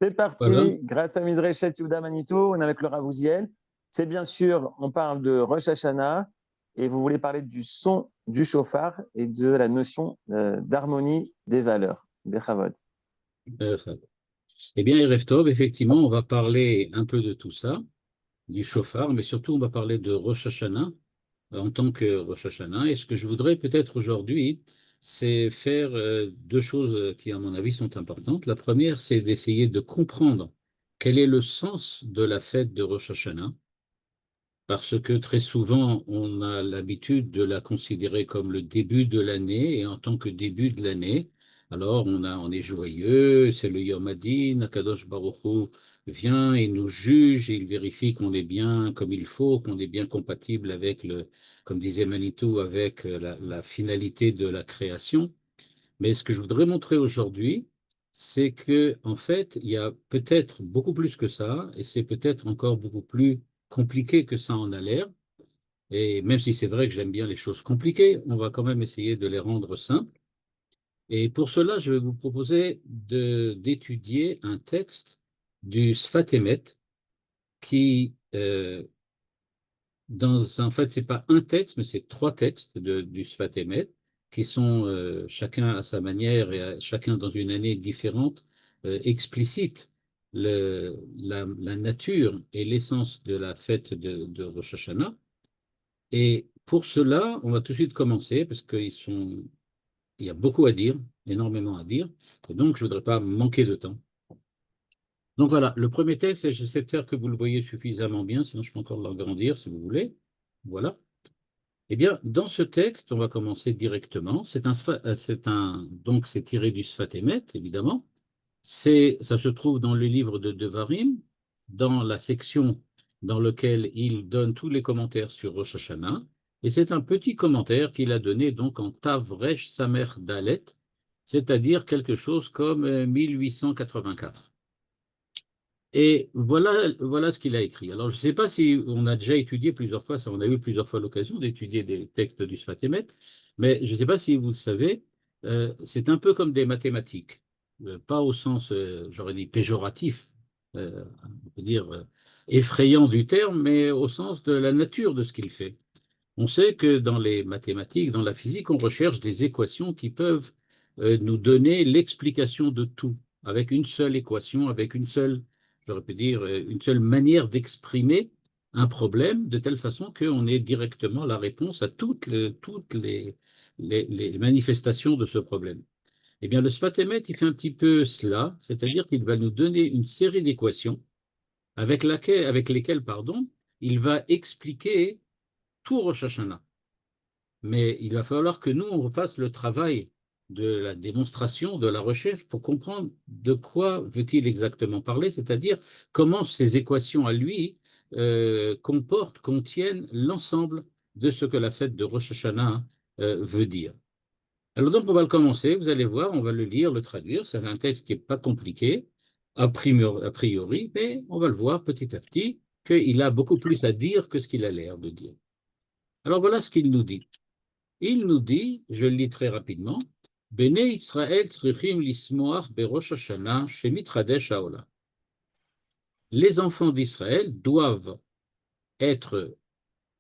C'est Voilà. parti, grâce à Midreshet Yehuda Manitou, on est avec le Rav Uziel. C'est bien sûr, on parle de Rosh Hashanah et vous voulez parler du son du chauffard et de la notion d'harmonie des valeurs, des chavod. Euh, eh bien, Erev Tov, effectivement, on va parler un peu de tout ça, du chauffard, mais surtout on va parler de Rosh Hashanah en tant que Rosh Hashanah. Et ce que je voudrais peut-être aujourd'hui, c'est faire deux choses qui, à mon avis, sont importantes. La première, c'est d'essayer de comprendre quel est le sens de la fête de Rosh Hashanah, parce que très souvent, on a l'habitude de la considérer comme le début de l'année, et en tant que début de l'année, alors on est joyeux, c'est le Yom Hadin, Akadosh Baruch Hu vient et nous juge, et il vérifie qu'on est bien comme il faut, qu'on est bien compatible avec comme disait Manitou, avec la finalité de la création. Mais ce que je voudrais montrer aujourd'hui, c'est que en fait, il y a peut-être beaucoup plus que ça, et c'est peut-être encore beaucoup plus compliqué que ça en a l'air. Et même si c'est vrai que j'aime bien les choses compliquées, on va quand même essayer de les rendre simples. Et pour cela, je vais vous proposer d'étudier un texte du Sfat Emet qui, en fait, c'est pas un texte, mais c'est trois textes du Sfat Emet qui sont chacun à sa manière et chacun dans une année différente, explicitent la nature et l'essence de la fête de Rosh Hashanah. Et pour cela, on va tout de suite commencer parce il y a beaucoup à dire, énormément à dire, et donc je ne voudrais pas manquer de temps. Donc voilà, le premier texte, et j'espère que vous le voyez suffisamment bien, sinon je peux encore l'agrandir si vous voulez. Voilà. Eh bien, dans ce texte, on va commencer directement. Donc c'est tiré du Sfat Emet, évidemment. Ça se trouve dans le livre de Devarim, dans la section dans laquelle il donne tous les commentaires sur Rosh Hashanah. Et c'est un petit commentaire qu'il a donné donc en Tavresh Samer Dalet, c'est-à-dire quelque chose comme 1884. Et voilà ce qu'il a écrit. Alors, je ne sais pas si on a déjà étudié plusieurs fois, ça, on a eu plusieurs fois l'occasion d'étudier des textes du Sfat Emet, mais je ne sais pas si vous le savez, c'est un peu comme des mathématiques. Pas au sens, j'aurais dit, péjoratif, on peut dire effrayant du terme, mais au sens de la nature de ce qu'il fait. On sait que dans les mathématiques, dans la physique, on recherche des équations qui peuvent nous donner l'explication de tout, avec une seule équation, avec une seule, j'aurais pu dire, une seule manière d'exprimer un problème, de telle façon qu'on ait directement la réponse à toutes les manifestations de ce problème. Eh bien, le Sfat Emet, il fait un petit peu cela, c'est-à-dire qu'il va nous donner une série d'équations avec lesquelles, pardon, il va expliquer tout Rosh Hashanah. Mais il va falloir que nous, on fasse le travail de la démonstration, de la recherche, pour comprendre de quoi veut-il exactement parler, c'est-à-dire comment ces équations à lui contiennent l'ensemble de ce que la fête de Rosh Hashanah veut dire. Alors donc, on va le commencer, vous allez voir, on va le lire, le traduire. C'est un texte qui n'est pas compliqué, a priori, mais on va le voir petit à petit, qu'il a beaucoup plus à dire que ce qu'il a l'air de dire. Alors voilà ce qu'il nous dit. Il nous dit, je le lis très rapidement, Bene Israël tzrichim lismoach berosh Hashanah shemitradesh haolam. Les enfants d'Israël doivent être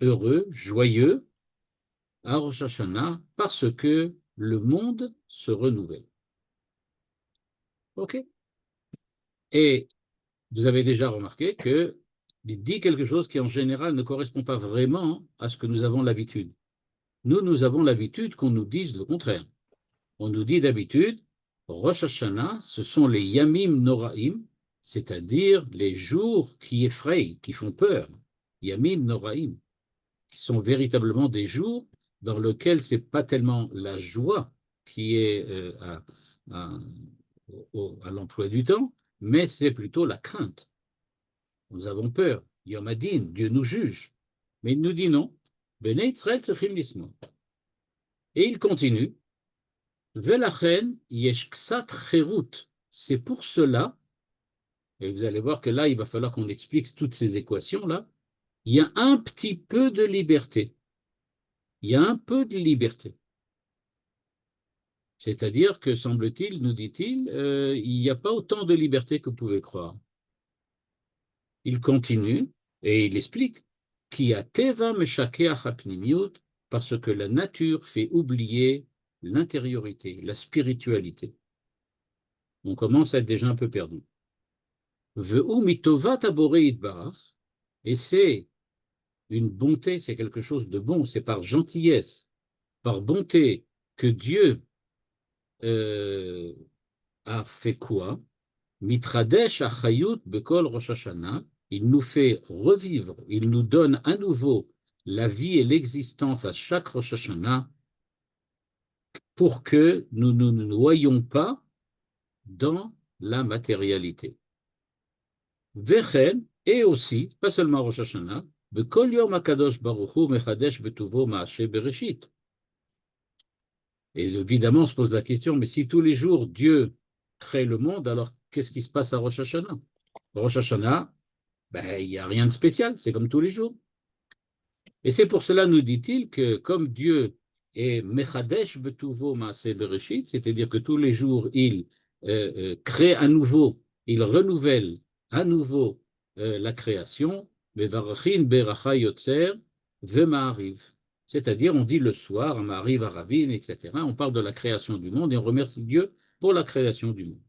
heureux, joyeux à Rosh Hashanah parce que le monde se renouvelle. OK? Et vous avez déjà remarqué que il dit quelque chose qui en général ne correspond pas vraiment à ce que nous avons l'habitude. Nous avons l'habitude qu'on nous dise le contraire. On nous dit d'habitude, Rosh Hashanah, ce sont les Yamim Noraim, c'est-à-dire les jours qui effrayent, qui font peur. Yamim Noraim, qui sont véritablement des jours dans lesquels ce n'est pas tellement la joie qui est à, à l'emploi du temps, mais c'est plutôt la crainte. Nous avons peur. Yom Hadin, Dieu nous juge. Mais il nous dit non. Bnei Israël tzrichim lismoach. Et il continue. Velachen yesh ksat cherut. C'est pour cela, et vous allez voir que là, il va falloir qu'on explique toutes ces équations-là, il y a un petit peu de liberté. Il y a un peu de liberté. C'est-à-dire que, semble-t-il, nous dit-il, il n'y a pas autant de liberté que vous pouvez croire. Il continue et il explique qui a teva meshakeach hapnimiut, parce que la nature fait oublier l'intériorité, la spiritualité. On commence à être déjà un peu perdu. Ve'u mitovat haborei yitbarach, et c'est une bonté, c'est quelque chose de bon, c'est par gentillesse, par bonté que Dieu a fait quoi? Mitradesh achayut bekol Rosh Hashanah, il nous fait revivre, il nous donne à nouveau la vie et l'existence à chaque Rosh Hashanah pour que nous ne nous noyions pas dans la matérialité. Vechen, et aussi, pas seulement Rosh Hashanah, bekol yom hakadosh baruch hu mechadesh betuvo ma'aseh bereshit. Et évidemment, on se pose la question, mais si tous les jours Dieu crée le monde, alors qu'est-ce qui se passe à Rosh Hashanah? Rosh Hashanah, ben, il n'y a rien de spécial, c'est comme tous les jours. Et c'est pour cela, nous dit-il, que comme Dieu est Mechadesh Betuvo Maaseh Bereshit, c'est-à-dire que tous les jours, il crée à nouveau, il renouvelle à nouveau la création, Mevarachin Beracha Yotzer Vema'ariv. C'est-à-dire, on dit le soir, Ma'ariv Aravin, etc. On parle de la création du monde et on remercie Dieu pour la création du monde.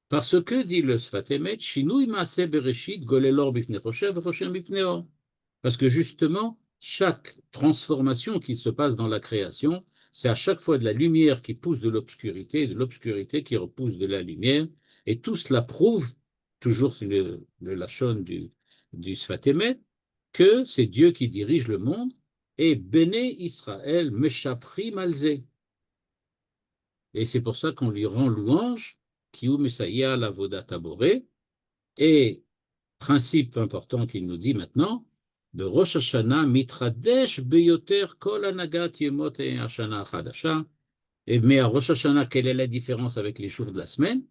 Parce que, dit le Sfat Emet, Shinui Maaseh Bereshit Golelor Bifnei Rocher V'Rocher Bifnei Or. Parce que justement, chaque transformation qui se passe dans la création, c'est à chaque fois de la lumière qui pousse de l'obscurité qui repousse de la lumière, et tout cela prouve, toujours le lachon du Sfat Emet, que c'est Dieu qui dirige le monde, et Béné Israël Meshapri Malzé. Et c'est pour ça qu'on lui rend louange, Kiou Messiah Lavoda Taboré, et principe important qu'il nous dit maintenant, de Rosh Hashanah mitradesh beyoter kol anagat yemot Hashanah chadasha. Mais à Rosh Hashanah, quelle est la différence avec les jours de la semaine?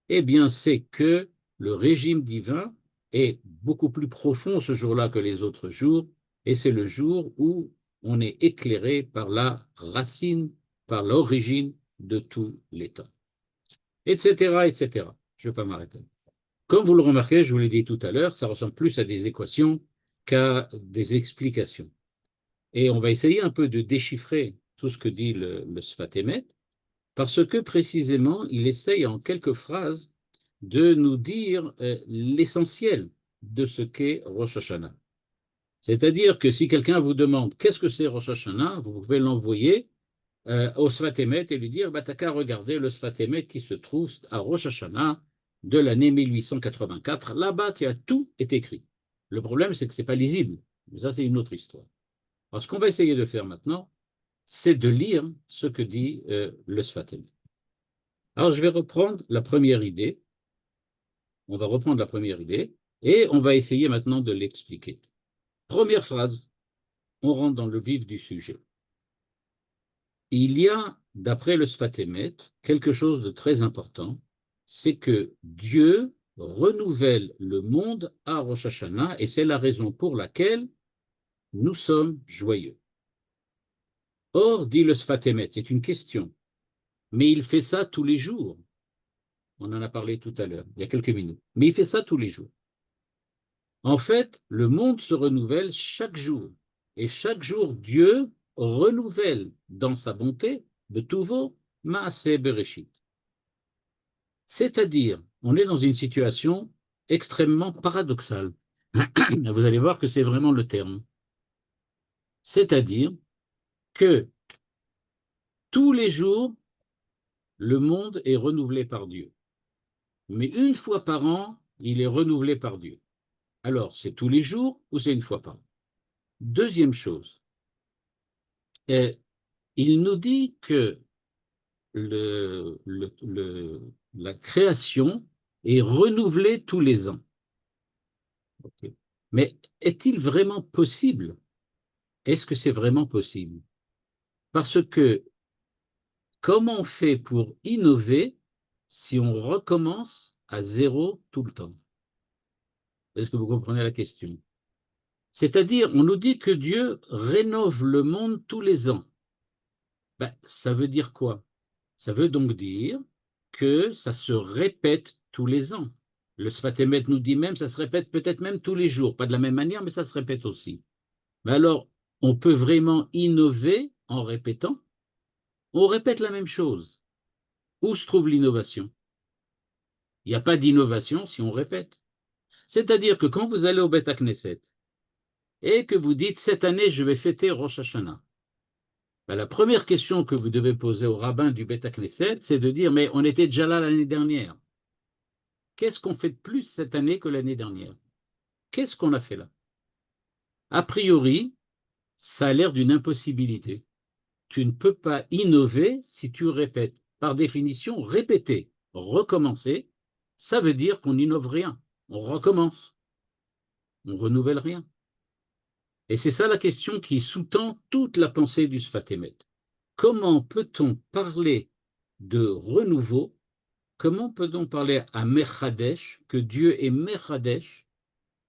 Eh bien, c'est que le régime divin est beaucoup plus profond ce jour-là que les autres jours, et c'est le jour où on est éclairé par la racine, par l'origine de tous les temps, etc., etc. Je ne vais pas m'arrêter. Comme vous le remarquez, je vous l'ai dit tout à l'heure, ça ressemble plus à des équations qu'à des explications. Et on va essayer un peu de déchiffrer tout ce que dit le Sfat Emet, parce que précisément, il essaye en quelques phrases de nous dire l'essentiel de ce qu'est Rosh Hashanah. C'est-à-dire que si quelqu'un vous demande qu'est-ce que c'est Rosh Hashanah, vous pouvez l'envoyer au Sfat Emet et lui dire bah, t'as qu'à regarder le Sfat Emet qui se trouve à Rosh Hashanah de l'année 1884. Là-bas, tout est écrit. Le problème, c'est que ce n'est pas lisible. Mais ça, c'est une autre histoire. Alors, ce qu'on va essayer de faire maintenant, c'est de lire ce que dit le Sfat Emet. Alors, je vais reprendre la première idée. On va reprendre la première idée et on va essayer maintenant de l'expliquer. Première phrase, on rentre dans le vif du sujet. Il y a, d'après le Sfat Emet, quelque chose de très important, c'est que Dieu renouvelle le monde à Rosh Hashanah et c'est la raison pour laquelle nous sommes joyeux. Or, dit le Sfat Emet, c'est une question, mais il fait ça tous les jours. On en a parlé tout à l'heure, il y a quelques minutes, mais il fait ça tous les jours. En fait, le monde se renouvelle chaque jour et chaque jour, Dieu renouvelle dans sa bonté de Tuvo Maaseh Bereshit. C'est-à-dire, on est dans une situation extrêmement paradoxale. Vous allez voir que c'est vraiment le terme. C'est-à-dire que tous les jours, le monde est renouvelé par Dieu. Mais une fois par an, il est renouvelé par Dieu. Alors, c'est tous les jours ou c'est une fois par an? Deuxième chose, il nous dit que la création est renouvelée tous les ans. Okay. Mais est-il vraiment possible? Est-ce que c'est vraiment possible? Parce que comment on fait pour innover si on recommence à zéro tout le temps? Est-ce que vous comprenez la question? C'est-à-dire, on nous dit que Dieu rénove le monde tous les ans. Ben, ça veut dire quoi? Ça veut donc dire que ça se répète tous les ans. Le Sfat Emet nous dit même, ça se répète peut-être même tous les jours, pas de la même manière, mais ça se répète aussi. Mais alors, on peut vraiment innover en répétant? On répète la même chose. Où se trouve l'innovation? Il n'y a pas d'innovation si on répète. C'est-à-dire que quand vous allez au Beth Knesset et que vous dites, cette année, je vais fêter Rosh Hashanah, ben, la première question que vous devez poser au rabbin du Beth Knesset, c'est de dire, mais on était déjà là l'année dernière. Qu'est-ce qu'on fait de plus cette année que l'année dernière? Qu'est-ce qu'on a fait là? A priori, ça a l'air d'une impossibilité. Tu ne peux pas innover si tu répètes. Par définition, répéter, recommencer, ça veut dire qu'on n'innove rien. On recommence. On renouvelle rien. Et c'est ça la question qui sous-tend toute la pensée du Sfat Emet. Comment peut-on parler de renouveau? Comment peut-on parler à Mechadesh, que Dieu est Mechadesh,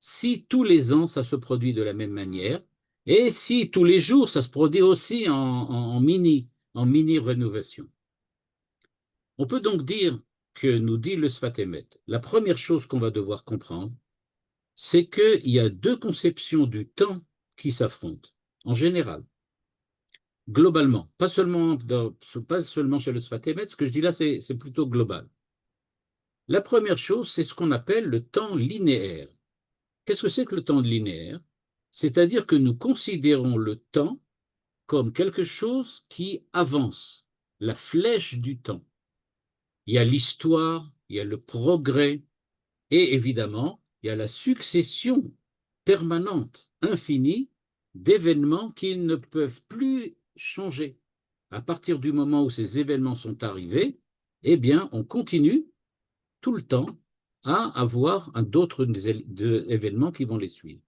si tous les ans ça se produit de la même manière, et si tous les jours ça se produit aussi en mini rénovation? On peut donc dire que nous dit le Sfat Emet, la première chose qu'on va devoir comprendre, c'est qu'il y a deux conceptions du temps qui s'affrontent, en général, globalement, pas seulement chez le Sfat Emet, ce que je dis là, c'est plutôt global. La première chose, c'est ce qu'on appelle le temps linéaire. Qu'est-ce que c'est que le temps linéaire? C'est-à-dire que nous considérons le temps comme quelque chose qui avance, la flèche du temps. Il y a l'histoire, il y a le progrès, et évidemment, il y a la succession permanente, infinie, d'événements qui ne peuvent plus changer. À partir du moment où ces événements sont arrivés, eh bien, on continue tout le temps à avoir d'autres événements qui vont les suivre.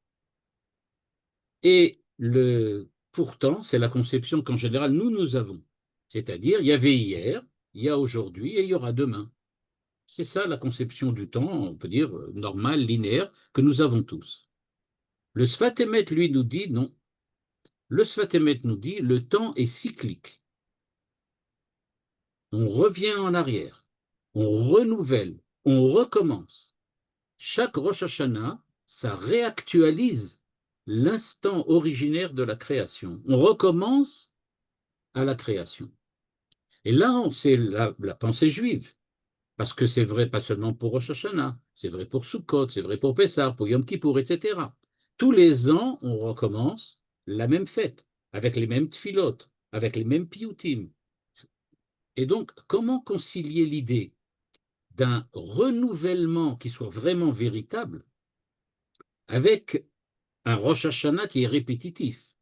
Et pourtant, c'est la conception qu'en général nous avons. C'est-à-dire, il y avait hier, il y a aujourd'hui et il y aura demain. C'est ça la conception du temps, on peut dire, normale, linéaire, que nous avons tous. Le Sfat Emet, lui, nous dit non. Le Sfat Emet nous dit le temps est cyclique. On revient en arrière, on renouvelle, on recommence. Chaque Rosh Hashanah, ça réactualise l'instant originaire de la création. On recommence à la création. Et là, c'est la pensée juive. Parce que c'est vrai pas seulement pour Rosh Hashanah, c'est vrai pour Sukkot, c'est vrai pour Pessah, pour Yom Kippour, etc. Tous les ans, on recommence la même fête, avec les mêmes tfilot, avec les mêmes piyutim. Et donc, comment concilier l'idée d'un renouvellement qui soit vraiment véritable avec un Rosh Hashanah qui est répétitif?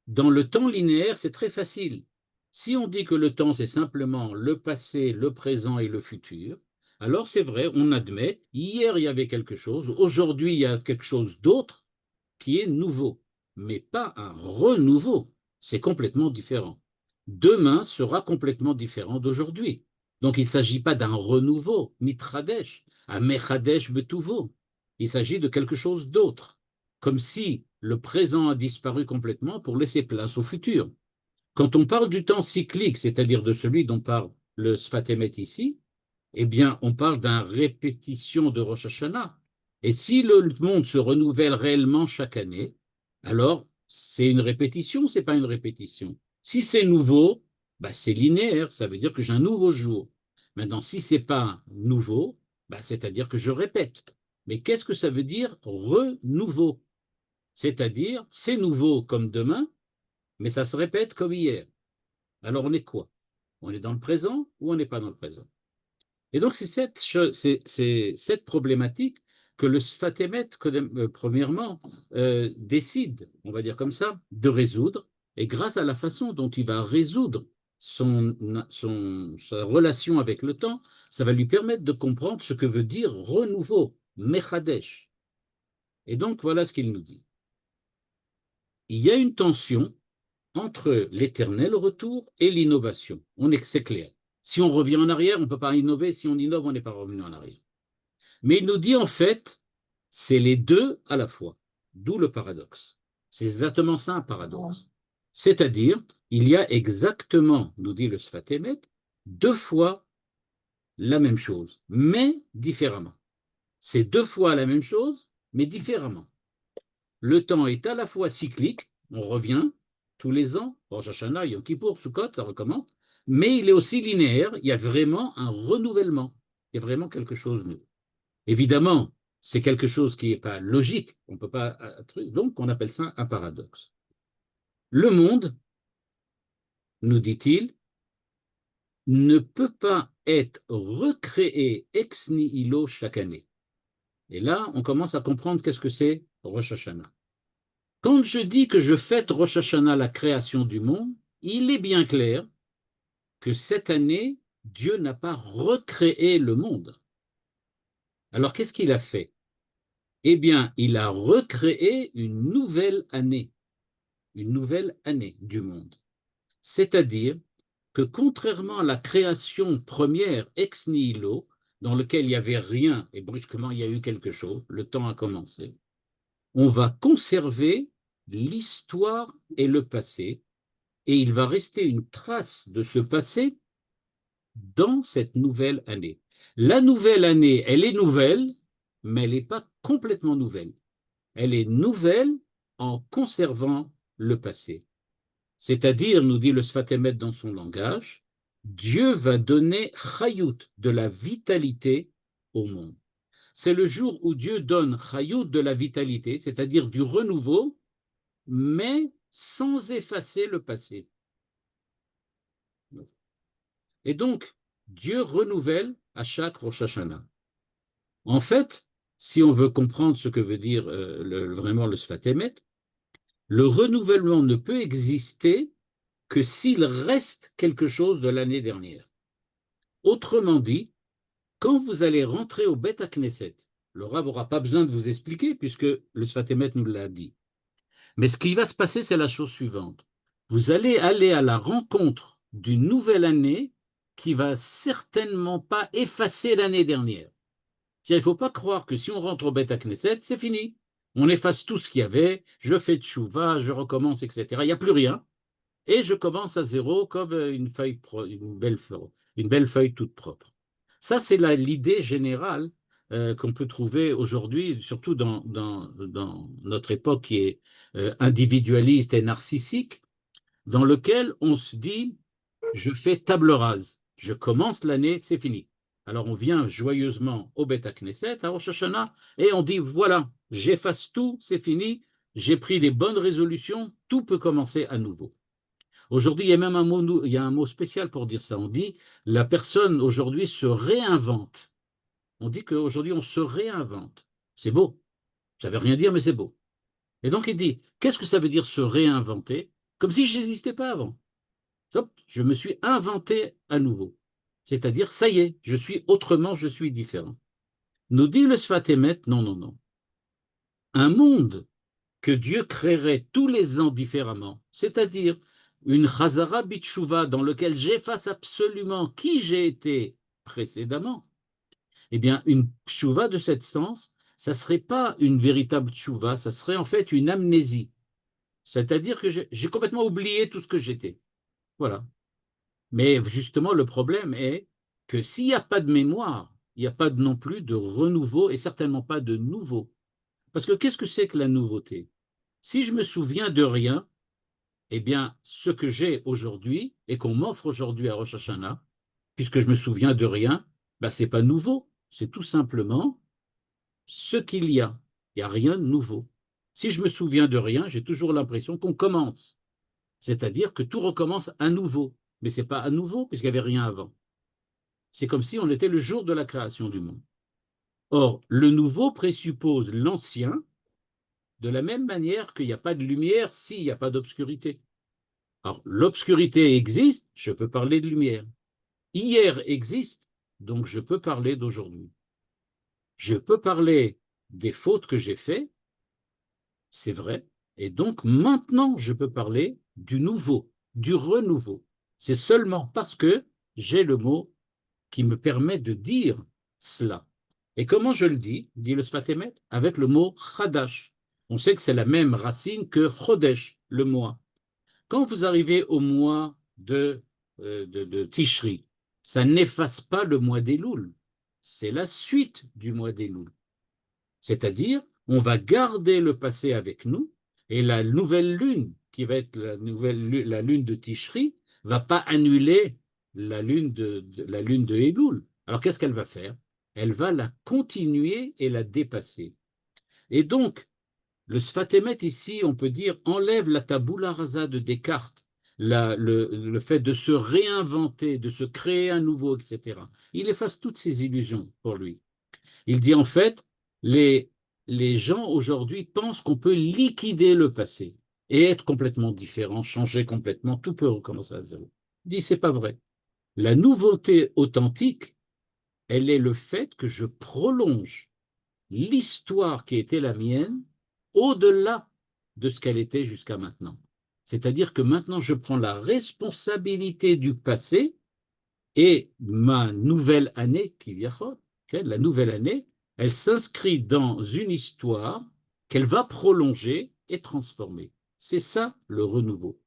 Dans le temps linéaire, c'est très facile. Si on dit que le temps, c'est simplement le passé, le présent et le futur, alors c'est vrai, on admet, hier il y avait quelque chose, aujourd'hui il y a quelque chose d'autre qui est nouveau, mais pas un renouveau. C'est complètement différent. Demain sera complètement différent d'aujourd'hui. Donc il ne s'agit pas d'un renouveau, mitradesh, un mechadesh betouvo. Il s'agit de quelque chose d'autre, comme si le présent a disparu complètement pour laisser place au futur. Quand on parle du temps cyclique, c'est-à-dire de celui dont parle le Sfat Emet ici, eh bien, on parle d'une répétition de Rosh Hashanah. Et si le monde se renouvelle réellement chaque année, alors c'est une répétition, c'est pas une répétition. Si c'est nouveau, bah, c'est linéaire, ça veut dire que j'ai un nouveau jour. Maintenant, si c'est pas nouveau, bah, c'est-à-dire que je répète. Mais qu'est-ce que ça veut dire renouveau? C'est-à-dire, c'est nouveau comme demain, mais ça se répète comme hier. Alors on est quoi? On est dans le présent ou on n'est pas dans le présent? Et donc c'est cette problématique que le Sfat Emet, premièrement, décide, on va dire comme ça, de résoudre. Et grâce à la façon dont il va résoudre sa relation avec le temps, ça va lui permettre de comprendre ce que veut dire renouveau, Mechadesh. Et donc voilà ce qu'il nous dit. Il y a une tension entre l'éternel retour et l'innovation. C'est clair. Si on revient en arrière, on ne peut pas innover. Si on innove, on n'est pas revenu en arrière. Mais il nous dit en fait, c'est les deux à la fois. D'où le paradoxe. C'est exactement ça un paradoxe. C'est-à-dire, il y a exactement, nous dit le Sfat Emet, 2 fois la même chose, mais différemment. C'est 2 fois la même chose, mais différemment. Le temps est à la fois cyclique, on revient tous les ans, Rosh Hashanah, Yom Kippour, Sukkot, ça recommence, mais il est aussi linéaire, il y a vraiment un renouvellement, il y a vraiment quelque chose de nouveau. Évidemment, c'est quelque chose qui n'est pas logique, on ne peut pas, donc on appelle ça un paradoxe. Le monde, nous dit-il, ne peut pas être recréé ex nihilo chaque année. Et là, on commence à comprendre qu'est-ce que c'est Rosh Hashanah. Quand je dis que je fête Rosh Hashanah, la création du monde, il est bien clair que cette année, Dieu n'a pas recréé le monde. Alors, qu'est-ce qu'il a fait? Eh bien, il a recréé une nouvelle année du monde. C'est-à-dire que contrairement à la création première ex nihilo, dans laquelle il n'y avait rien et brusquement il y a eu quelque chose, le temps a commencé, on va conserver l'histoire et le passé, et il va rester une trace de ce passé dans cette nouvelle année. La nouvelle année, elle est nouvelle, mais elle n'est pas complètement nouvelle. Elle est nouvelle en conservant le passé. C'est-à-dire, nous dit le Sfat Emet dans son langage, Dieu va donner chayut, de la vitalité au monde. C'est le jour où Dieu donne chayut, de la vitalité, c'est-à-dire du renouveau, mais sans effacer le passé. Et donc, Dieu renouvelle à chaque Rosh Hashanah. En fait, si on veut comprendre ce que veut dire vraiment le Sfat Emet, le renouvellement ne peut exister que s'il reste quelque chose de l'année dernière. Autrement dit, quand vous allez rentrer au Beth Knesset, le Rav n'aura pas besoin de vous expliquer puisque le Sfat Emet nous l'a dit. Mais ce qui va se passer, c'est la chose suivante. Vous allez aller à la rencontre d'une nouvelle année qui va certainement pas effacer l'année dernière. Il ne faut pas croire que si on rentre au Beth Knesset, c'est fini. On efface tout ce qu'il y avait, je fais tchouva, je recommence, etc. Il n'y a plus rien. Et je commence à zéro comme une belle feuille toute propre. Ça, c'est l'idée générale qu'on peut trouver aujourd'hui, surtout dans notre époque qui est individualiste et narcissique, dans lequel on se dit, je fais table rase, je commence l'année, c'est fini. Alors on vient joyeusement au Beth Knesset, à Rosh Hashanah, et on dit, voilà, j'efface tout, c'est fini, j'ai pris des bonnes résolutions, tout peut commencer à nouveau. Aujourd'hui, il y a même un mot spécial pour dire ça. On dit la personne aujourd'hui se réinvente. On dit qu'aujourd'hui, on se réinvente. C'est beau. Ça ne veut rien dire, mais c'est beau. Et donc, il dit, qu'est-ce que ça veut dire se réinventer? Comme si je n'existais pas avant. Hop, je me suis inventé à nouveau. C'est-à-dire, ça y est, je suis autrement, je suis différent. Nous dit le Sfat Emet, non, non, non. Un monde que Dieu créerait tous les ans différemment, c'est-à-dire une Chazara Bitshuva dans lequel j'efface absolument qui j'ai été précédemment, eh bien, une Tshuva de cet sens, ça ne serait pas une véritable Tshuva, ça serait en fait une amnésie. C'est-à-dire que j'ai complètement oublié tout ce que j'étais. Voilà. Mais justement, le problème est que s'il n'y a pas de mémoire, il n'y a pas non plus de renouveau et certainement pas de nouveau. Parce que qu'est-ce que c'est que la nouveauté? Si je me souviens de rien, eh bien, ce que j'ai aujourd'hui et qu'on m'offre aujourd'hui à Rosh Hashanah, puisque je me souviens de rien, ben, ce n'est pas nouveau, c'est tout simplement ce qu'il y a. Il n'y a rien de nouveau. Si je me souviens de rien, j'ai toujours l'impression qu'on commence, c'est-à-dire que tout recommence à nouveau, mais ce n'est pas à nouveau puisqu'il n'y avait rien avant. C'est comme si on était le jour de la création du monde. Or, le nouveau présuppose l'ancien, de la même manière qu'il n'y a pas de lumière s'il n'y a pas d'obscurité. Alors, l'obscurité existe, je peux parler de lumière. Hier existe, donc je peux parler d'aujourd'hui. Je peux parler des fautes que j'ai faites, c'est vrai, et donc maintenant je peux parler du nouveau, du renouveau. C'est seulement parce que j'ai le mot qui me permet de dire cela. Et comment je le dis, dit le Sfat Emet, avec le mot chadash. On sait que c'est la même racine que chodesh, le mois. Quand vous arrivez au mois de Tishri, Ça n'efface pas le mois d'Elul. C'est la suite du mois d'Elul. C'est-à-dire, on va garder le passé avec nous et la nouvelle lune, qui va être la lune de Tishri, va pas annuler la lune de Elul. Alors qu'est-ce qu'elle va faire? Elle va la continuer et la dépasser. Et donc, le Sfatemet ici, on peut dire, enlève la tabula rasa de Descartes, le fait de se réinventer, de se créer un nouveau, etc. Il efface toutes ces illusions pour lui. Il dit en fait, les, les gens aujourd'hui pensent qu'on peut liquider le passé et être complètement différent, changer complètement, tout peut recommencer à zéro. Il dit, c'est pas vrai. La nouveauté authentique, elle est le fait que je prolonge l'histoire qui était la mienne au-delà de ce qu'elle était jusqu'à maintenant. C'est-à-dire que maintenant, je prends la responsabilité du passé et ma nouvelle année, qui vient, la nouvelle année, elle s'inscrit dans une histoire qu'elle va prolonger et transformer. C'est ça le renouveau.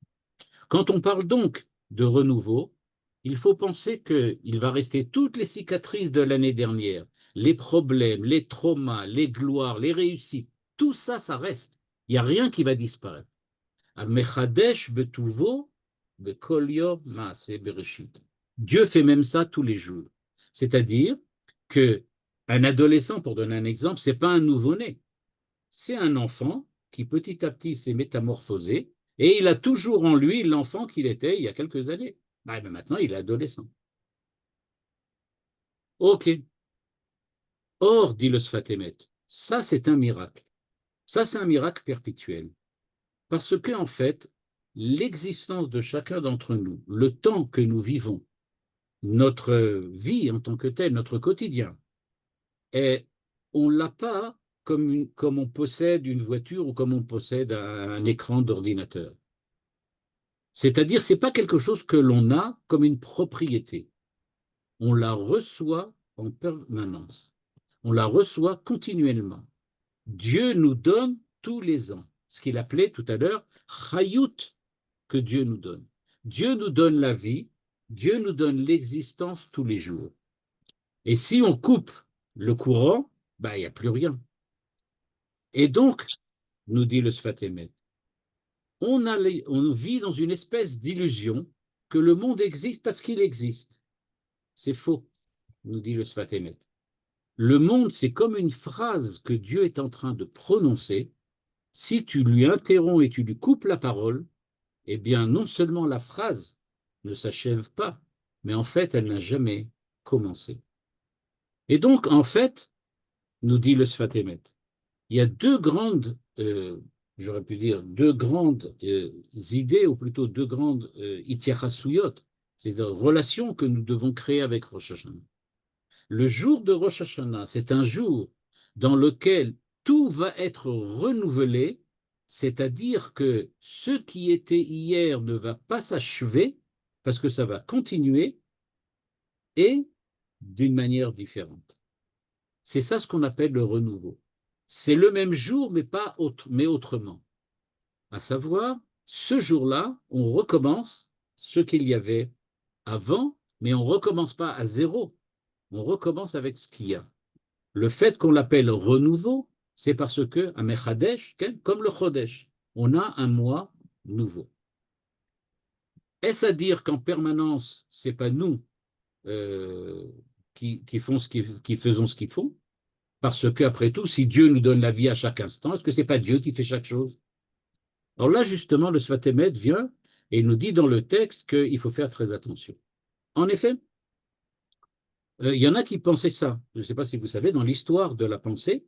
Quand on parle donc de renouveau, il faut penser qu'il va rester toutes les cicatrices de l'année dernière, les problèmes, les traumas, les gloires, les réussites, tout ça, ça reste. Il n'y a rien qui va disparaître. Dieu fait même ça tous les jours. C'est-à-dire que un adolescent, pour donner un exemple, c'est pas un nouveau-né, c'est un enfant qui petit à petit s'est métamorphosé et il a toujours en lui l'enfant qu'il était il y a quelques années. Ben maintenant, il est adolescent. Ok. Or, dit le Sfatemet, ça c'est un miracle. Ça c'est un miracle perpétuel. Parce que, en fait, l'existence de chacun d'entre nous, le temps que nous vivons, notre vie en tant que telle, notre quotidien, et on ne l'a pas comme on possède une voiture ou comme on possède un écran d'ordinateur. C'est-à-dire, ce n'est pas quelque chose que l'on a comme une propriété. On la reçoit en permanence. On la reçoit continuellement. Dieu nous donne tous les ans, ce qu'il appelait tout à l'heure Chayut, que Dieu nous donne. Dieu nous donne la vie, Dieu nous donne l'existence tous les jours. Et si on coupe le courant, ben, il n'y a plus rien. Et donc, nous dit le Sfatemet, on vit dans une espèce d'illusion que le monde existe parce qu'il existe. C'est faux, nous dit le Sfatemet. Le monde, c'est comme une phrase que Dieu est en train de prononcer. Si tu lui interromps et tu lui coupes la parole, eh bien, non seulement la phrase ne s'achève pas, mais en fait, elle n'a jamais commencé. Et donc, en fait, nous dit le Sfatemet, il y a deux grandes, j'aurais pu dire, deux grandes idées, ou plutôt deux grandes itiachasuyot, c'est-à-dire relations que nous devons créer avec Rosh Hashanah. Le jour de Rosh Hashanah, c'est un jour dans lequel tout va être renouvelé, c'est-à-dire que ce qui était hier ne va pas s'achever, parce que ça va continuer, et d'une manière différente. C'est ça ce qu'on appelle le renouveau. C'est le même jour, mais autrement. À savoir, ce jour-là, on recommence ce qu'il y avait avant, mais on ne recommence pas à zéro. On recommence avec ce qu'il y a. Le fait qu'on l'appelle renouveau, c'est parce que, à Mechadesh, comme le Chodesh, on a un mois nouveau. Est-ce à dire qu'en permanence, ce n'est pas nous qui faisons ce qu'ils font? Parce qu'après tout, si Dieu nous donne la vie à chaque instant, est-ce que ce n'est pas Dieu qui fait chaque chose? Alors là, justement, le Sfatemet vient et nous dit dans le texte qu'il faut faire très attention. En effet, il y en a qui pensaient ça. Je ne sais pas si vous savez, dans l'histoire de la pensée,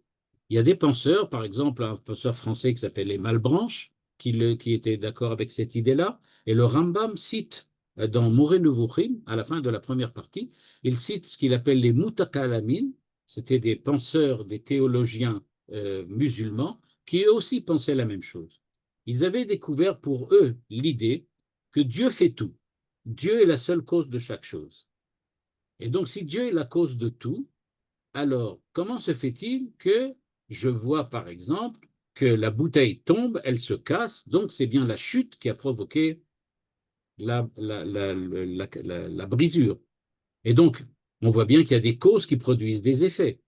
il y a des penseurs, par exemple un penseur français qui s'appelait Malebranche, qui était d'accord avec cette idée-là, et le Rambam cite dans Moreh Nevuchim, à la fin de la première partie, il cite ce qu'il appelle les Mutakalamin, c'était des penseurs, des théologiens musulmans, qui eux aussi pensaient la même chose. Ils avaient découvert pour eux l'idée que Dieu fait tout. Dieu est la seule cause de chaque chose. Et donc, si Dieu est la cause de tout, alors comment se fait-il que je vois, par exemple, que la bouteille tombe, elle se casse, donc c'est bien la chute qui a provoqué la brisure. Et donc, on voit bien qu'il y a des causes qui produisent des effets,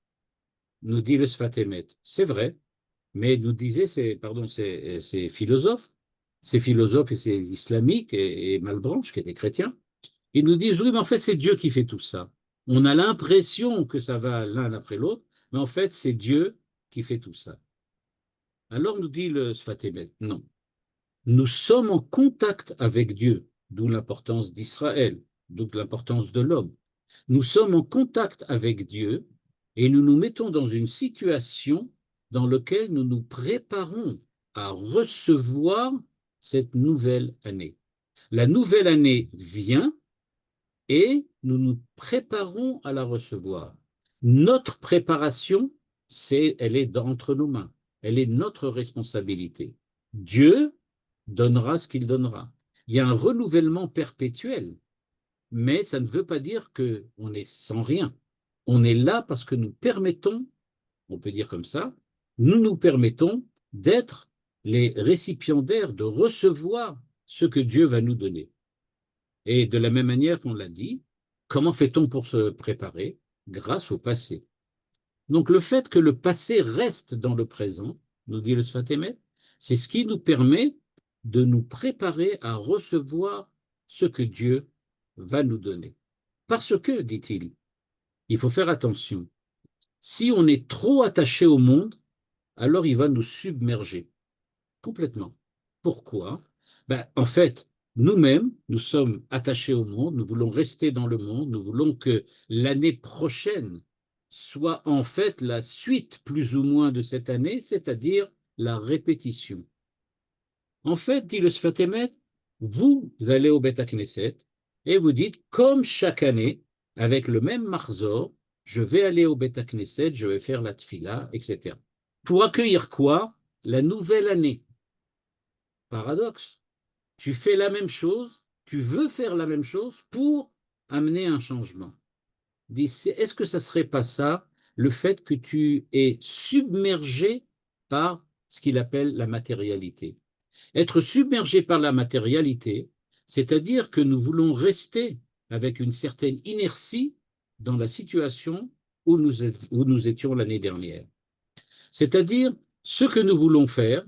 nous dit le Sfat Emet. C'est vrai, mais nous disaient ces philosophes et ces islamiques et Malebranche, qui étaient chrétiens, ils nous disent, oui, mais en fait, c'est Dieu qui fait tout ça. On a l'impression que ça va l'un après l'autre, mais en fait, c'est Dieu qui fait tout ça. Alors nous dit le Sfat Emet, non. Nous sommes en contact avec Dieu, d'où l'importance d'Israël, d'où l'importance de l'homme. Nous sommes en contact avec Dieu et nous nous mettons dans une situation dans laquelle nous nous préparons à recevoir cette nouvelle année. La nouvelle année vient et nous nous préparons à la recevoir. Notre préparation, elle est entre nos mains. Elle est notre responsabilité. Dieu donnera ce qu'il donnera. Il y a un renouvellement perpétuel, mais ça ne veut pas dire qu'on est sans rien. On est là parce que nous permettons, on peut dire comme ça, nous nous permettons d'être les récipiendaires, de recevoir ce que Dieu va nous donner. Et de la même manière qu'on l'a dit, comment fait-on pour se préparer? Grâce au passé. Donc le fait que le passé reste dans le présent, nous dit le Sfat Emet, c'est ce qui nous permet de nous préparer à recevoir ce que Dieu va nous donner. Parce que, dit-il, il faut faire attention. Si on est trop attaché au monde, alors il va nous submerger complètement. Pourquoi? En fait, nous-mêmes, nous sommes attachés au monde, nous voulons rester dans le monde, nous voulons que l'année prochaine soit en fait la suite plus ou moins de cette année, c'est-à-dire la répétition. En fait, dit le Sfat Emet, vous allez au Beth Knesset et vous dites, comme chaque année, avec le même marzor, je vais aller au Beth Knesset, je vais faire la tfila, etc. Pour accueillir quoi? La nouvelle année. Paradoxe. Tu fais la même chose, tu veux faire la même chose pour amener un changement. Est-ce que ça ne serait pas ça, le fait que tu es submergé par ce qu'il appelle la matérialité? Être submergé par la matérialité, c'est-à-dire que nous voulons rester avec une certaine inertie dans la situation où nous étions l'année dernière. C'est-à-dire, ce que nous voulons faire,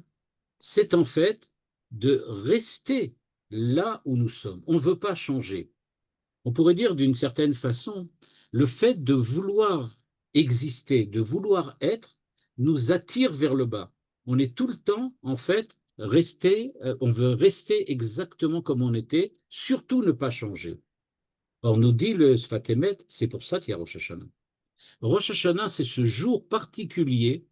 c'est en fait de rester là où nous sommes. On ne veut pas changer. On pourrait dire d'une certaine façon, le fait de vouloir exister, de vouloir être, nous attire vers le bas. On est tout le temps, en fait, on veut rester exactement comme on était, surtout ne pas changer. Or, nous dit le Sfat Emet, c'est pour ça qu'il y a Rosh Hashanah. Rosh Hashanah, c'est ce jour particulier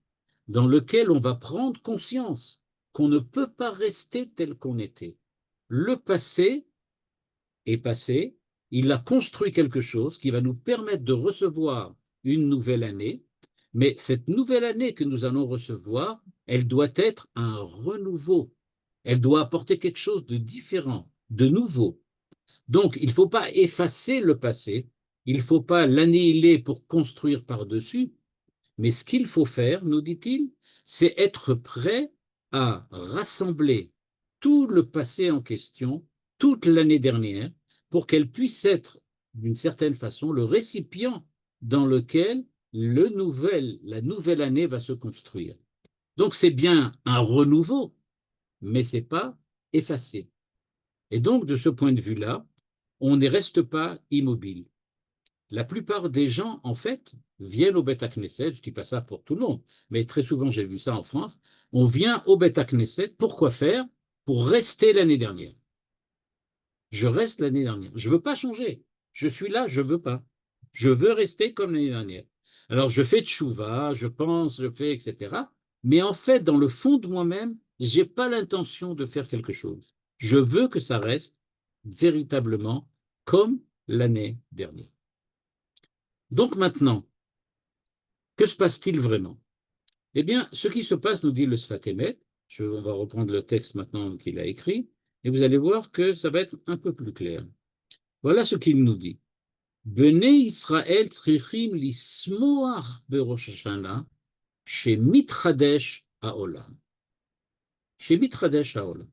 dans lequel on va prendre conscience qu'on ne peut pas rester tel qu'on était. Le passé est passé, il a construit quelque chose qui va nous permettre de recevoir une nouvelle année, mais cette nouvelle année que nous allons recevoir, elle doit être un renouveau. Elle doit apporter quelque chose de différent, de nouveau. Donc, il ne faut pas effacer le passé, il ne faut pas l'annihiler pour construire par-dessus, mais ce qu'il faut faire, nous dit-il, c'est être prêt à rassembler tout le passé en question, toute l'année dernière, pour qu'elle puisse être, d'une certaine façon, le récipient dans lequel la nouvelle année va se construire. Donc c'est bien un renouveau, mais ce n'est pas effacé. Et donc, de ce point de vue-là, on ne reste pas immobile. La plupart des gens, en fait, viennent au Beth Knesset, je ne dis pas ça pour tout le monde, mais très souvent j'ai vu ça en France, on vient au Beth Knesset, pourquoi faire? Pour rester l'année dernière. Je reste l'année dernière, je ne veux pas changer, je suis là, je ne veux pas. Je veux rester comme l'année dernière. Alors je fais tchouva, je pense, je fais, etc. Mais en fait, dans le fond de moi-même, je n'ai pas l'intention de faire quelque chose. Je veux que ça reste véritablement comme l'année dernière. Donc maintenant, que se passe-t-il vraiment? Eh bien, ce qui se passe, nous dit le Sfat Emet, on va reprendre le texte maintenant qu'il a écrit, et vous allez voir que ça va être un peu plus clair. Voilà ce qu'il nous dit. Bnei Israël tzrichim lismoach berosh Hashanah chez Mitradesh haolam. Chez Mitradesh haolam.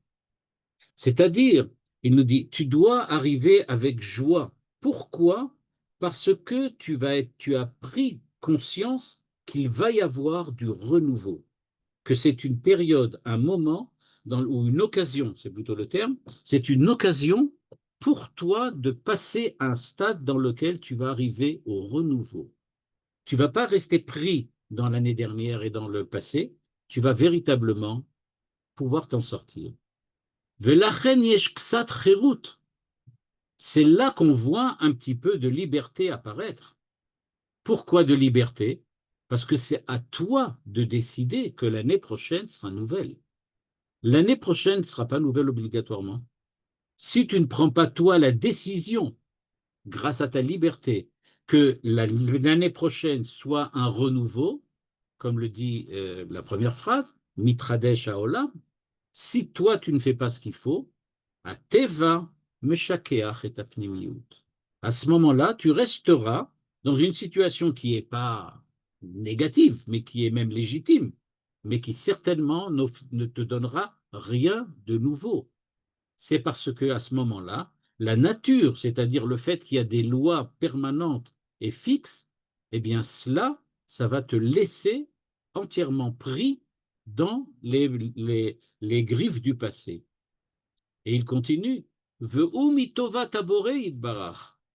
C'est-à-dire, il nous dit, tu dois arriver avec joie. Pourquoi? Parce que tu as pris conscience qu'il va y avoir du renouveau, que c'est une période, un moment, ou une occasion, c'est plutôt le terme, c'est une occasion pour toi de passer un stade dans lequel tu vas arriver au renouveau. Tu ne vas pas rester pris dans l'année dernière et dans le passé, tu vas véritablement pouvoir t'en sortir. Velachen yesh ksat cherut. C'est là qu'on voit un petit peu de liberté apparaître. Pourquoi de liberté? Parce que c'est à toi de décider que l'année prochaine sera nouvelle. L'année prochaine ne sera pas nouvelle obligatoirement. Si tu ne prends pas toi la décision, grâce à ta liberté, que l'année prochaine soit un renouveau, comme le dit la première phrase, Mitradesh Haolam, si toi tu ne fais pas ce qu'il faut, à Teva Meshakeach et Apnimiyut. À ce moment-là, tu resteras dans une situation qui n'est pas négative, mais qui est même légitime, mais qui certainement ne te donnera rien de nouveau. C'est parce que à ce moment-là, la nature, c'est-à-dire le fait qu'il y a des lois permanentes et fixes, eh bien cela, ça va te laisser entièrement pris dans les griffes du passé. Et il continue,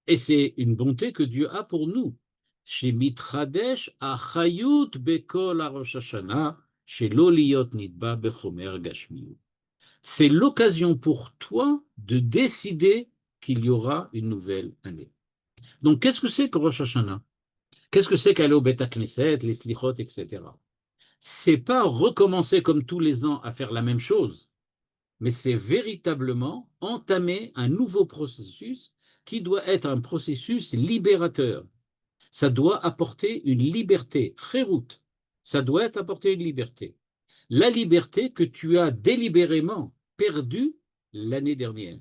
et c'est une bonté que Dieu a pour nous. C'est l'occasion pour toi de décider qu'il y aura une nouvelle année. Donc, qu'est-ce que c'est que Rosh Hashanah? Qu'est-ce que c'est qu'aller au Beth Knesset, les Slichot, etc. C'est pas recommencer comme tous les ans à faire la même chose, mais c'est véritablement entamer un nouveau processus qui doit être un processus libérateur. Ça doit apporter une liberté, Kherut. Ça doit apporter une liberté. La liberté que tu as délibérément perdue l'année dernière.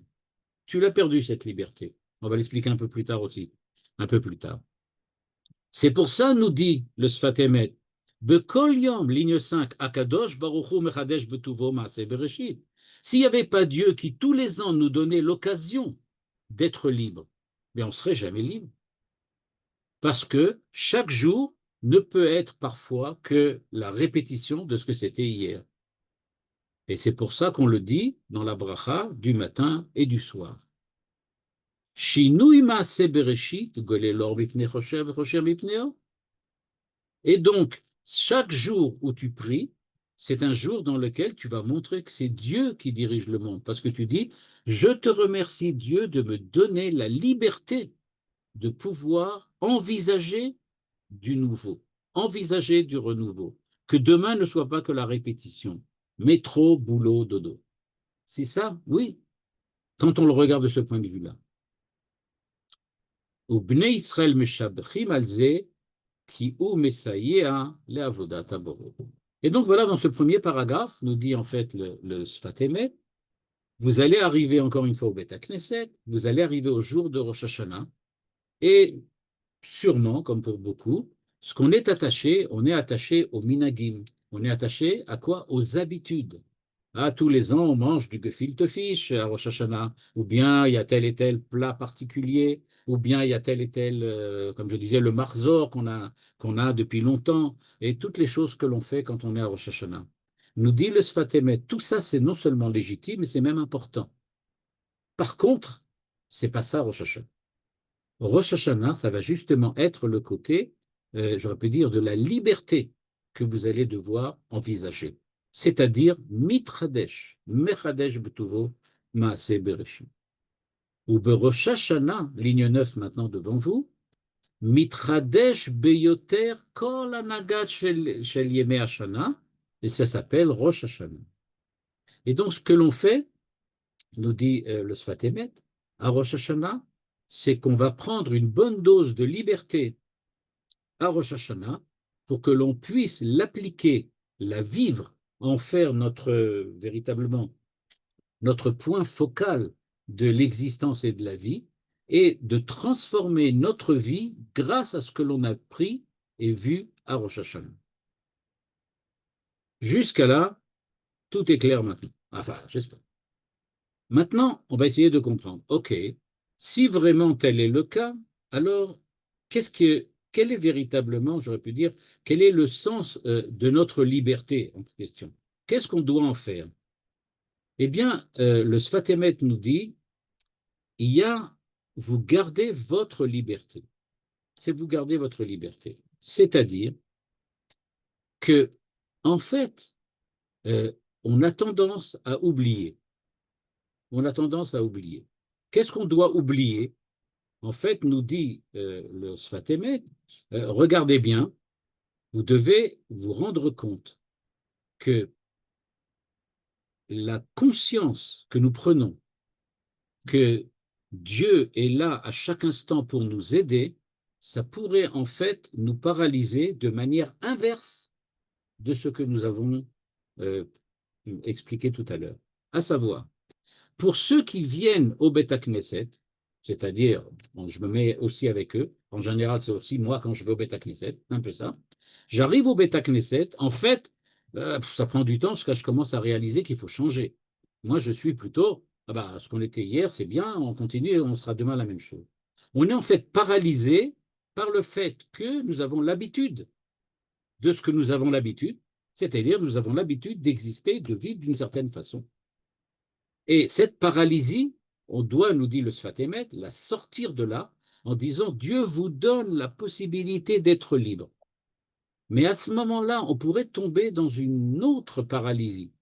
Tu l'as perdue, cette liberté. On va l'expliquer un peu plus tard aussi. Un peu plus tard. C'est pour ça, nous dit le Sfat Emet, Bekol Yom, ligne 5, Akadosh Baruchu Mechadesh Betuvo Maaseh Bereshit. S'il n'y avait pas Dieu qui tous les ans nous donnait l'occasion d'être libre, mais on ne serait jamais libre. Parce que chaque jour ne peut être parfois que la répétition de ce que c'était hier. Et c'est pour ça qu'on le dit dans la bracha du matin et du soir. Shinui Maaseh Bereshit, Golelor Mipnei Choshev Choshev Mipneo. Et donc, chaque jour où tu pries, c'est un jour dans lequel tu vas montrer que c'est Dieu qui dirige le monde. Parce que tu dis, je te remercie Dieu de me donner la liberté de pouvoir envisager du nouveau, envisager du renouveau. Que demain ne soit pas que la répétition. Métro, boulot, dodo. C'est ça, oui, quand on le regarde de ce point de vue-là. Ou Bnei Israël meshabchim alze qui ou Messaïa le avodat aboro. Et donc voilà, dans ce premier paragraphe, nous dit en fait le Sfat Emet, vous allez arriver encore une fois au Beth Knesset, vous allez arriver au jour de Rosh Hashanah, et sûrement, comme pour beaucoup, ce qu'on est attaché, on est attaché au minagim. On est attaché à quoi? Aux habitudes. Ah, tous les ans, on mange du gefilte fish à Rosh Hashanah, ou bien il y a tel et tel plat particulier, ou bien il y a tel et tel, comme je disais, le marzor qu'on a depuis longtemps, et toutes les choses que l'on fait quand on est à Rosh Hashanah. Nous dit le Sfat Emet, tout ça c'est non seulement légitime, mais c'est même important. Par contre, c'est pas ça Rosh Hashanah. Rosh Hashanah, ça va justement être le côté, j'aurais pu dire, de la liberté que vous allez devoir envisager. C'est-à-dire Mitradesh, Mechadesh Betuvo, Maaseh Bereshit. Ou Rosh Hashanah, ligne 9 maintenant devant vous, Mitradesh Beyoter Kol Anagat Shel Yemei Hashanah, et ça s'appelle Rosh Hashanah. Et donc ce que l'on fait, nous dit le Sfat Emet, à Rosh Hashanah, c'est qu'on va prendre une bonne dose de liberté à Rosh Hashanah pour que l'on puisse l'appliquer, la vivre, en faire véritablement notre point focal de l'existence et de la vie, et de transformer notre vie grâce à ce que l'on a pris et vu à Rosh Hashanah. Jusqu'à là, tout est clair maintenant. Enfin, j'espère. Maintenant, on va essayer de comprendre. OK, si vraiment tel est le cas, alors quel est véritablement, j'aurais pu dire, quel est le sens de notre liberté en question? Qu'est-ce qu'on doit en faire? Eh bien, le Sfat Emet nous dit, il y a, vous gardez votre liberté. C'est vous gardez votre liberté. C'est-à-dire que, en fait, euh, on a tendance à oublier. On a tendance à oublier. Qu'est-ce qu'on doit oublier? En fait, nous dit le Sfat Emet, regardez bien, vous devez vous rendre compte que la conscience que nous prenons, que Dieu est là à chaque instant pour nous aider, ça pourrait en fait nous paralyser de manière inverse de ce que nous avons euh, expliqué tout à l'heure. À savoir, pour ceux qui viennent au Beth Knesset, c'est-à-dire, bon, je me mets aussi avec eux, en général c'est aussi moi quand je vais au Beth Knesset, un peu ça, j'arrive au Beth Knesset, en fait, ça prend du temps jusqu'à ce que je commence à réaliser qu'il faut changer. Moi je suis plutôt, ah bah, ce qu'on était hier c'est bien, on continue et on sera demain la même chose. On est en fait paralysé par le fait que nous avons l'habitude de ce que nous avons l'habitude, c'est-à-dire nous avons l'habitude d'exister, de vivre d'une certaine façon. Et cette paralysie, on doit, nous dit le Sfat Emet, la sortir de là en disant Dieu vous donne la possibilité d'être libre. Mais à ce moment-là, on pourrait tomber dans une autre paralysie.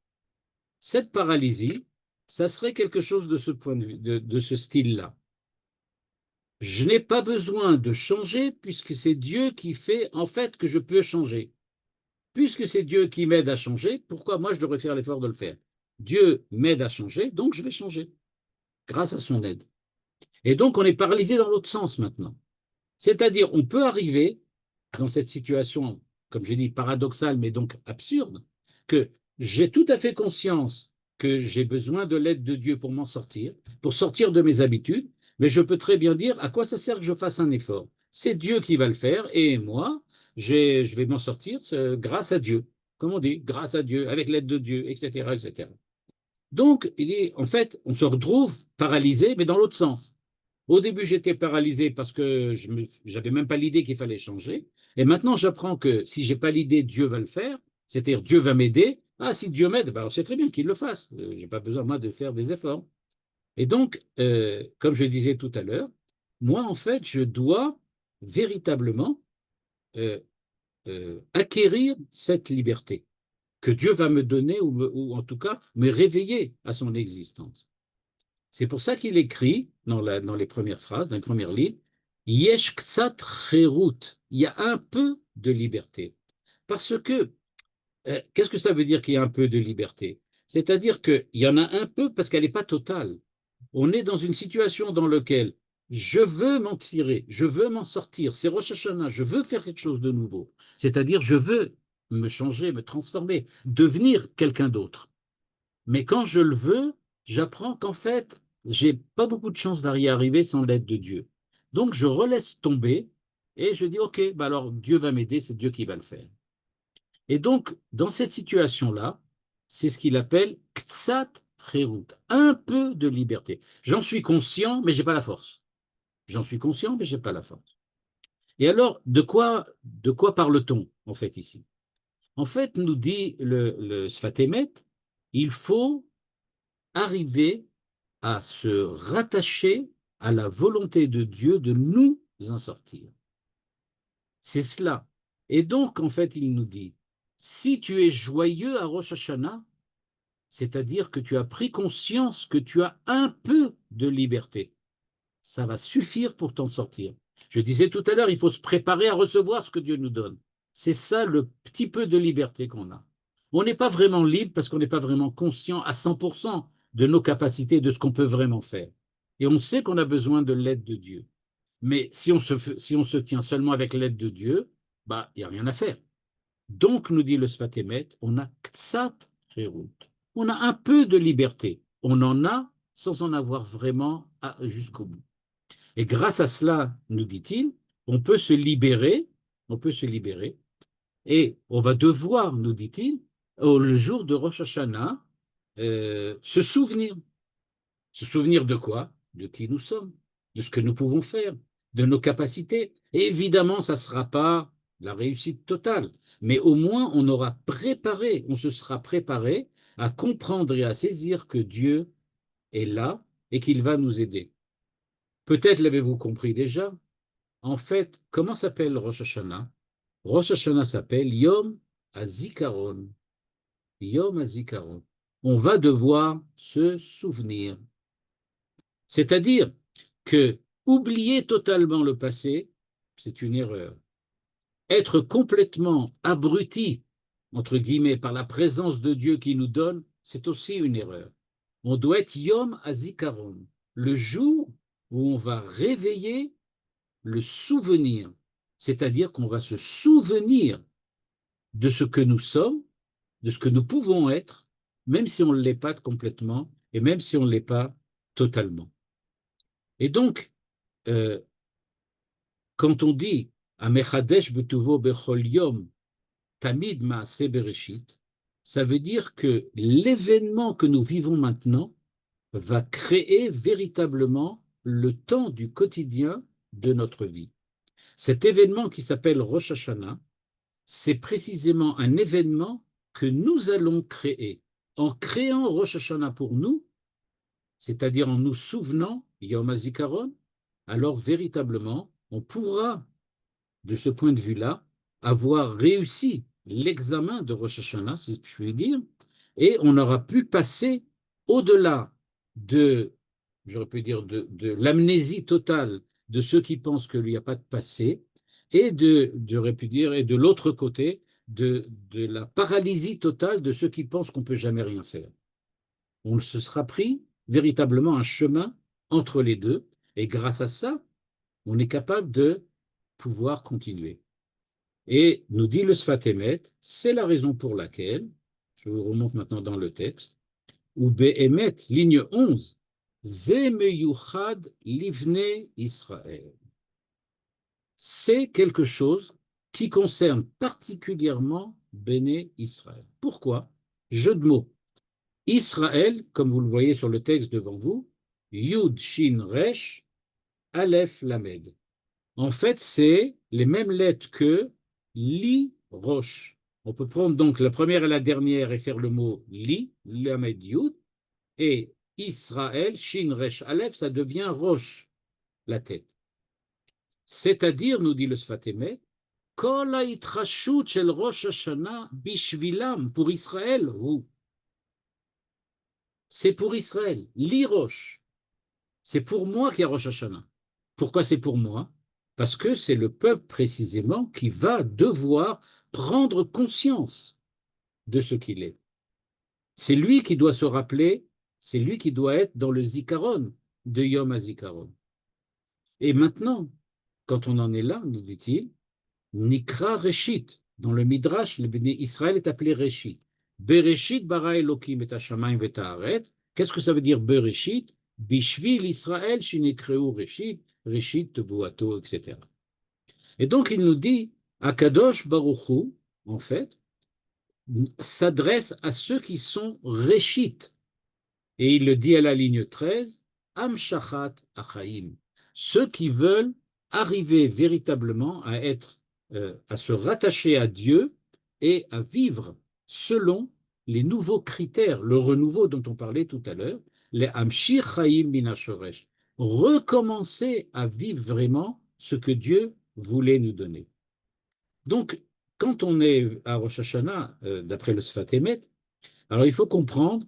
Cette paralysie, ça serait quelque chose de ce point de vue, de ce style-là. Je n'ai pas besoin de changer puisque c'est Dieu qui fait en fait que je peux changer. Puisque c'est Dieu qui m'aide à changer, pourquoi moi je devrais faire l'effort de le faire? Dieu m'aide à changer, donc je vais changer grâce à son aide. Et donc, on est paralysé dans l'autre sens maintenant. C'est-à-dire, on peut arriver dans cette situation, comme j'ai dit, paradoxale, mais donc absurde, que j'ai tout à fait conscience que j'ai besoin de l'aide de Dieu pour m'en sortir, pour sortir de mes habitudes, mais je peux très bien dire à quoi ça sert que je fasse un effort. C'est Dieu qui va le faire, et moi, je vais m'en sortir grâce à Dieu, comme on dit, grâce à Dieu, avec l'aide de Dieu, etc., etc. Donc, en fait, on se retrouve paralysé, mais dans l'autre sens. Au début, j'étais paralysé parce que je n'avais même pas l'idée qu'il fallait changer. Et maintenant, j'apprends que si je n'ai pas l'idée, Dieu va le faire. C'est-à-dire, Dieu va m'aider. Ah, si Dieu m'aide, ben, c'est très bien qu'il le fasse. Je n'ai pas besoin, moi, de faire des efforts. Et donc, comme je disais tout à l'heure, moi, en fait, je dois véritablement euh, acquérir cette liberté que Dieu va me donner ou en tout cas me réveiller à son existence. C'est pour ça qu'il écrit dans les premières phrases, dans les premières lignes, Yesh ktsat cherut. Il y a un peu de liberté. Parce que, qu'est-ce que ça veut dire qu'il y a un peu de liberté? C'est-à-dire qu'il y en a un peu parce qu'elle n'est pas totale. On est dans une situation dans laquelle je veux m'en tirer, je veux m'en sortir. C'est Rosh Hashanah, je veux faire quelque chose de nouveau. C'est-à-dire, je veux me changer, me transformer, devenir quelqu'un d'autre. Mais quand je le veux, j'apprends qu'en fait, j'ai pas beaucoup de chance d'y arriver sans l'aide de Dieu. Donc, je relaisse tomber et je dis, OK, bah alors Dieu va m'aider, c'est Dieu qui va le faire. Et donc, dans cette situation-là, c'est ce qu'il appelle ktsat cherut, un peu de liberté. J'en suis conscient, mais j'ai pas la force. J'en suis conscient, mais j'ai pas la force. Et alors, de quoi parle-t-on, en fait, ici? En fait, nous dit le Sfat Emet, il faut arriver à se rattacher à la volonté de Dieu de nous en sortir. C'est cela. Et donc, en fait, il nous dit, si tu es joyeux à Rosh Hashanah, c'est-à-dire que tu as pris conscience que tu as un peu de liberté, ça va suffire pour t'en sortir. Je disais tout à l'heure, il faut se préparer à recevoir ce que Dieu nous donne. C'est ça le petit peu de liberté qu'on a. On n'est pas vraiment libre parce qu'on n'est pas vraiment conscient à 100% de nos capacités, de ce qu'on peut vraiment faire. Et on sait qu'on a besoin de l'aide de Dieu. Mais si on se tient seulement avec l'aide de Dieu, bah, il n'y a rien à faire. Donc, nous dit le Sfat Emet, on a ktsat cherut. On a un peu de liberté. On en a sans en avoir vraiment jusqu'au bout. Et grâce à cela, nous dit-il, on peut se libérer, et on va devoir, nous dit-il, le jour de Rosh Hashanah, se souvenir. Se souvenir de quoi? De qui nous sommes, de ce que nous pouvons faire, de nos capacités. Et évidemment, ça ne sera pas la réussite totale, mais au moins on aura préparé, on se sera préparé à comprendre et à saisir que Dieu est là et qu'il va nous aider. Peut-être l'avez-vous compris déjà. En fait, comment s'appelle Rosh Hashanah? Rosh Hashanah s'appelle Yom HaZikaron. Yom HaZikaron. On va devoir se souvenir. C'est-à-dire que oublier totalement le passé, c'est une erreur. Être complètement abruti, entre guillemets, par la présence de Dieu qui nous donne, c'est aussi une erreur. On doit être Yom HaZikaron, le jour où on va réveiller le souvenir, c'est-à-dire qu'on va se souvenir de ce que nous sommes, de ce que nous pouvons être, même si on ne l'est pas complètement et même si on ne l'est pas totalement. Et donc, euh, quand on dit Amechadesh betuvo bechol yom tamid maaseh bereshit, ça veut dire que l'événement que nous vivons maintenant va créer véritablement le temps du quotidien de notre vie. Cet événement qui s'appelle Rosh Hashanah, c'est précisément un événement que nous allons créer. En créant Rosh Hashanah pour nous, c'est-à-dire en nous souvenant Yom HaZikaron, alors véritablement, on pourra, de ce point de vue-là, avoir réussi l'examen de Rosh Hashanah, si je puis dire, et on aura pu passer au-delà de, j'aurais pu dire, de l'amnésie totale de ceux qui pensent qu'il n'y a pas de passé, et j'aurais pu dire, et de l'autre côté, de la paralysie totale de ceux qui pensent qu'on ne peut jamais rien faire. On se sera pris véritablement un chemin entre les deux, et grâce à ça, on est capable de pouvoir continuer. Et nous dit le Sfat Emet, c'est la raison pour laquelle, je vous remonte maintenant dans le texte, ou Be'emet, ligne 11, Ze meyuchad livne Israël. C'est quelque chose qui concerne particulièrement Béné Israël. Pourquoi? Jeu de mots. Israël, comme vous le voyez sur le texte devant vous, Yud Shin Resh, Aleph Lamed. En fait, c'est les mêmes lettres que Li Rosh. On peut prendre donc la première et la dernière et faire le mot Li, Lamed Yud, et Israël, Shin Resh Aleph, ça devient Rosh, la tête. C'est-à-dire, nous dit le Sfat Emet, Kol ha'itchashut shel Rosh Hashanah bishvilam, pour Israël, c'est pour Israël, Li Rosh. C'est pour moi qu'il y a Rosh Hashanah. Pourquoi c'est pour moi? Parce que c'est le peuple précisément qui va devoir prendre conscience de ce qu'il est. C'est lui qui doit se rappeler, c'est lui qui doit être dans le Zikaron de Yom HaZikaron. Et maintenant, quand on en est là, nous dit-il, Nikra Reshit, dans le Midrash, le Béné Israël est appelé Reshit. Bereshit bara Elokim et Hashamayim et Haaret. Qu'est-ce que ça veut dire Bereshit? Bishvil Israël shinekreu Reshit, Reshit Tevuato, etc. Et donc il nous dit, Akadosh Baruch Hu, en fait, s'adresse à ceux qui sont Reshit. Et il le dit à la ligne 13, Amshachat Achaim, ceux qui veulent arriver véritablement à être, à se rattacher à Dieu et à vivre selon les nouveaux critères, le renouveau dont on parlait tout à l'heure, les Amshir Chaim Minashoresh, recommencer à vivre vraiment ce que Dieu voulait nous donner. Donc, quand on est à Rosh Hashanah, d'après le Sfat Emet, alors il faut comprendre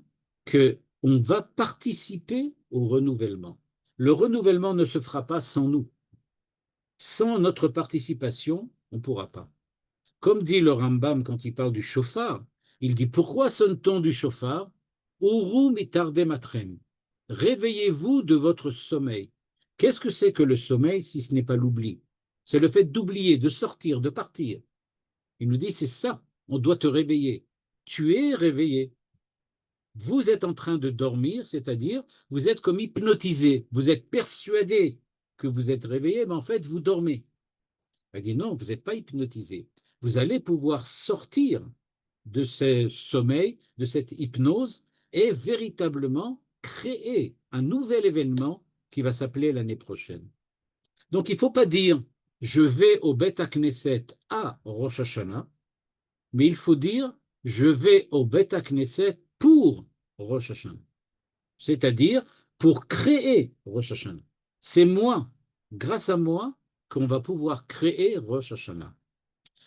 qu'on va participer au renouvellement. Le renouvellement ne se fera pas sans nous. Sans notre participation, on ne pourra pas. Comme dit le Rambam quand il parle du chauffard, il dit pourquoi sonne-t-on du chauffard? Uru mitarde matrem. Réveillez-vous de votre sommeil. Qu'est-ce que c'est que le sommeil si ce n'est pas l'oubli? C'est le fait d'oublier, de sortir, de partir. Il nous dit c'est ça, on doit te réveiller. Tu es réveillé. Vous êtes en train de dormir, c'est-à-dire vous êtes comme hypnotisé, vous êtes persuadé que vous êtes réveillé, mais en fait vous dormez. Il dit non, vous n'êtes pas hypnotisé. Vous allez pouvoir sortir de ce sommeil, de cette hypnose, et véritablement créer un nouvel événement qui va s'appeler l'année prochaine. Donc, il ne faut pas dire « je vais au Beth Knesset à Rosh Hashanah », mais il faut dire « je vais au Beth Knesset pour Rosh Hashanah », c'est-à-dire pour créer Rosh Hashanah. C'est moi, grâce à moi, qu'on va pouvoir créer Rosh Hashanah.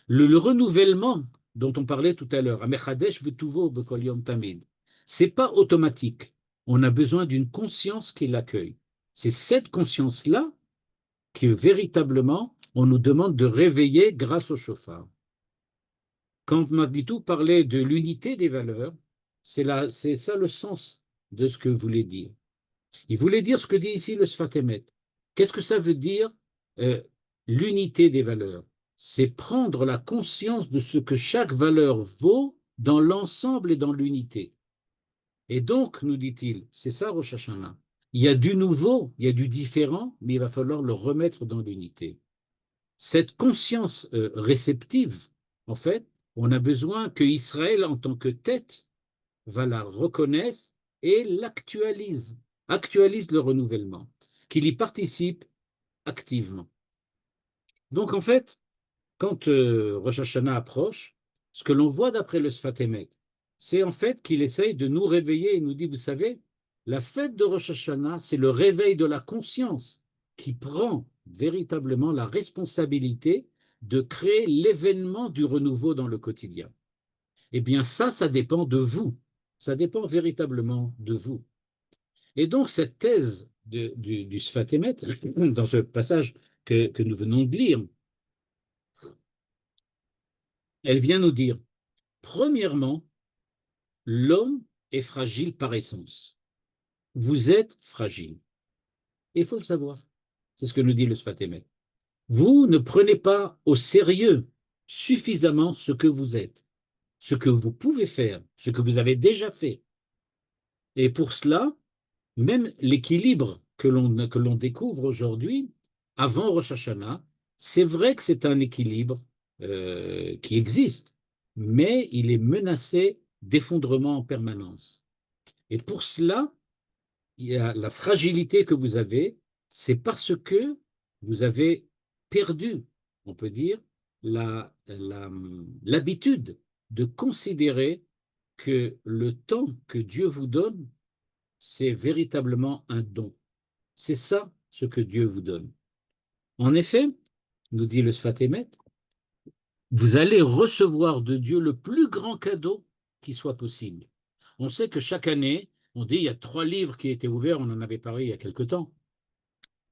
Le renouvellement dont on parlait tout à l'heure, Amechadesh betuvo bekol yom tamid, c'est pas automatique. On a besoin d'une conscience qui l'accueille. C'est cette conscience-là que véritablement on nous demande de réveiller grâce au chauffard. Quand Maritou parlait de l'unité des valeurs, c'est ça le sens de ce que voulait dire. Il voulait dire ce que dit ici le Sfat Emet. Qu'est-ce que ça veut dire l'unité des valeurs? C'est prendre la conscience de ce que chaque valeur vaut dans l'ensemble et dans l'unité. Et donc, nous dit-il, c'est ça Rosh Hashanah. Il y a du nouveau, il y a du différent, mais il va falloir le remettre dans l'unité. Cette conscience réceptive, en fait, on a besoin que Israël, en tant que tête, va la reconnaisse et l'actualise, actualise le renouvellement, qu'il y participe activement. Donc, en fait, quand Rosh Hashanah approche, ce que l'on voit d'après le Sfat Emet, c'est en fait qu'il essaye de nous réveiller et nous dit, vous savez, la fête de Rosh Hashanah, c'est le réveil de la conscience qui prend véritablement la responsabilité de créer l'événement du renouveau dans le quotidien. Eh bien, ça dépend de vous. Ça dépend véritablement de vous. Et donc, cette thèse du Sfat Emet, dans ce passage que nous venons de lire, elle vient nous dire, premièrement, l'homme est fragile par essence. Vous êtes fragile. Et il faut le savoir. C'est ce que nous dit le Sfat Emet. Vous ne prenez pas au sérieux suffisamment ce que vous êtes, ce que vous pouvez faire, ce que vous avez déjà fait. Et pour cela, même l'équilibre que l'on découvre aujourd'hui, avant Rosh Hashanah, c'est vrai que c'est un équilibre qui existe, mais il est menacé d'effondrement en permanence. Et pour cela, il y a la fragilité que vous avez, c'est parce que vous avez perdu, on peut dire, l'habitude de considérer que le temps que Dieu vous donne, c'est véritablement un don. C'est ça ce que Dieu vous donne. En effet, nous dit le Sfat Emet, vous allez recevoir de Dieu le plus grand cadeau qui soit possible. On sait que chaque année, on dit il y a 3 livres qui étaient ouverts, on en avait parlé il y a quelque temps.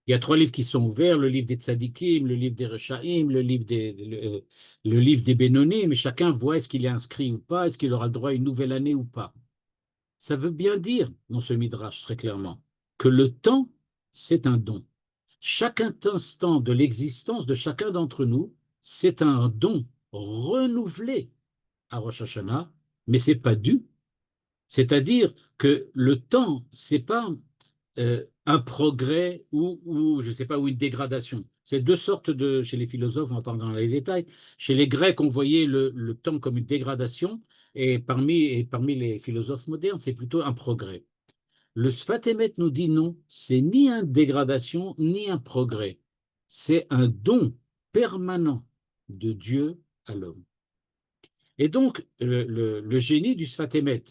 Il y a 3 livres qui sont ouverts, le livre des Tzadikim, le livre des Rechaim, le livre des Bénonim, mais chacun voit est-ce qu'il est inscrit ou pas, est-ce qu'il aura le droit à une nouvelle année ou pas. Ça veut bien dire, dans ce Midrash, très clairement, que le temps, c'est un don. Chaque instant de l'existence de chacun d'entre nous, c'est un don renouvelé à Rosh Hashanah, mais ce n'est pas dû. C'est-à-dire que le temps, ce n'est pas un progrès ou je ne sais pas, ou une dégradation. C'est 2 sortes de, chez les philosophes, on va pas dans les détails. Chez les Grecs, on voyait le temps comme une dégradation, et parmi les philosophes modernes, c'est plutôt un progrès. Le Sfat Emet nous dit non, c'est ni une dégradation, ni un progrès. C'est un don permanent de Dieu à l'homme. Et donc, le génie du Sfat Emet,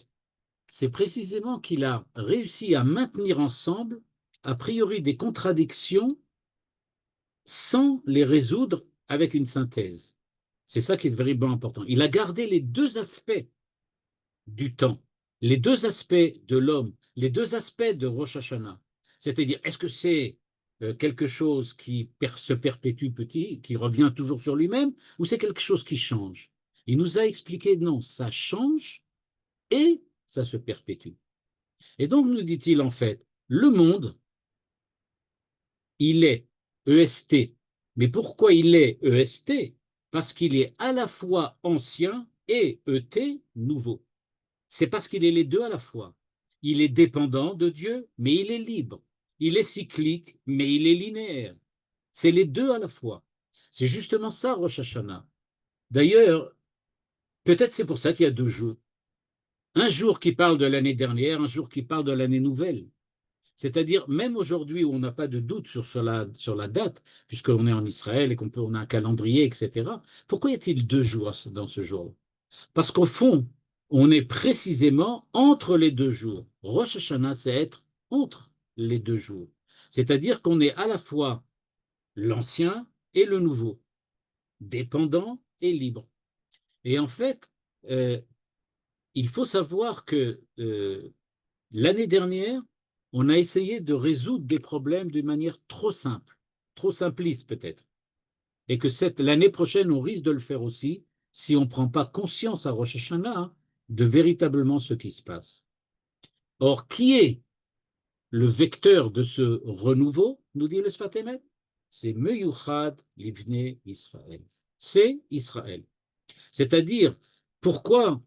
c'est précisément qu'il a réussi à maintenir ensemble, a priori, des contradictions sans les résoudre avec une synthèse. C'est ça qui est vraiment important. Il a gardé les 2 aspects du temps, les 2 aspects de l'homme, les 2 aspects de Rosh Hashanah. C'est-à-dire, est-ce que c'est quelque chose qui se perpétue petit, qui revient toujours sur lui-même, ou c'est quelque chose qui change? Il nous a expliqué, non, ça change et ça se perpétue. Et donc, nous dit-il en fait, le monde, il est EST. Mais pourquoi il est EST? Parce qu'il est à la fois ancien et ET, nouveau. C'est parce qu'il est les 2 à la fois. Il est dépendant de Dieu, mais il est libre. Il est cyclique, mais il est linéaire. C'est les 2 à la fois. C'est justement ça, Rosh Hashanah. D'ailleurs, peut-être c'est pour ça qu'il y a 2 jours. Un jour qui parle de l'année dernière, un jour qui parle de l'année nouvelle. C'est-à-dire, même aujourd'hui où on n'a pas de doute sur la date, puisqu'on est en Israël et on a un calendrier, etc., pourquoi y a-t-il 2 jours dans ce jour? Parce qu'au fond, on est précisément entre les 2 jours. Rosh Hashanah, c'est être entre les 2 jours. C'est-à-dire qu'on est à la fois l'ancien et le nouveau, dépendant et libre. Et en fait, euh, il faut savoir que l'année dernière, on a essayé de résoudre des problèmes d'une manière trop simple, trop simpliste peut-être. Et que l'année prochaine, on risque de le faire aussi si on ne prend pas conscience à Rosh Hashanah de véritablement ce qui se passe. Or, qui est le vecteur de ce renouveau, nous dit le Sfat Emet? C'est Meyuchad Livnei Israël. C'est Israël. C'est-à-dire, pourquoi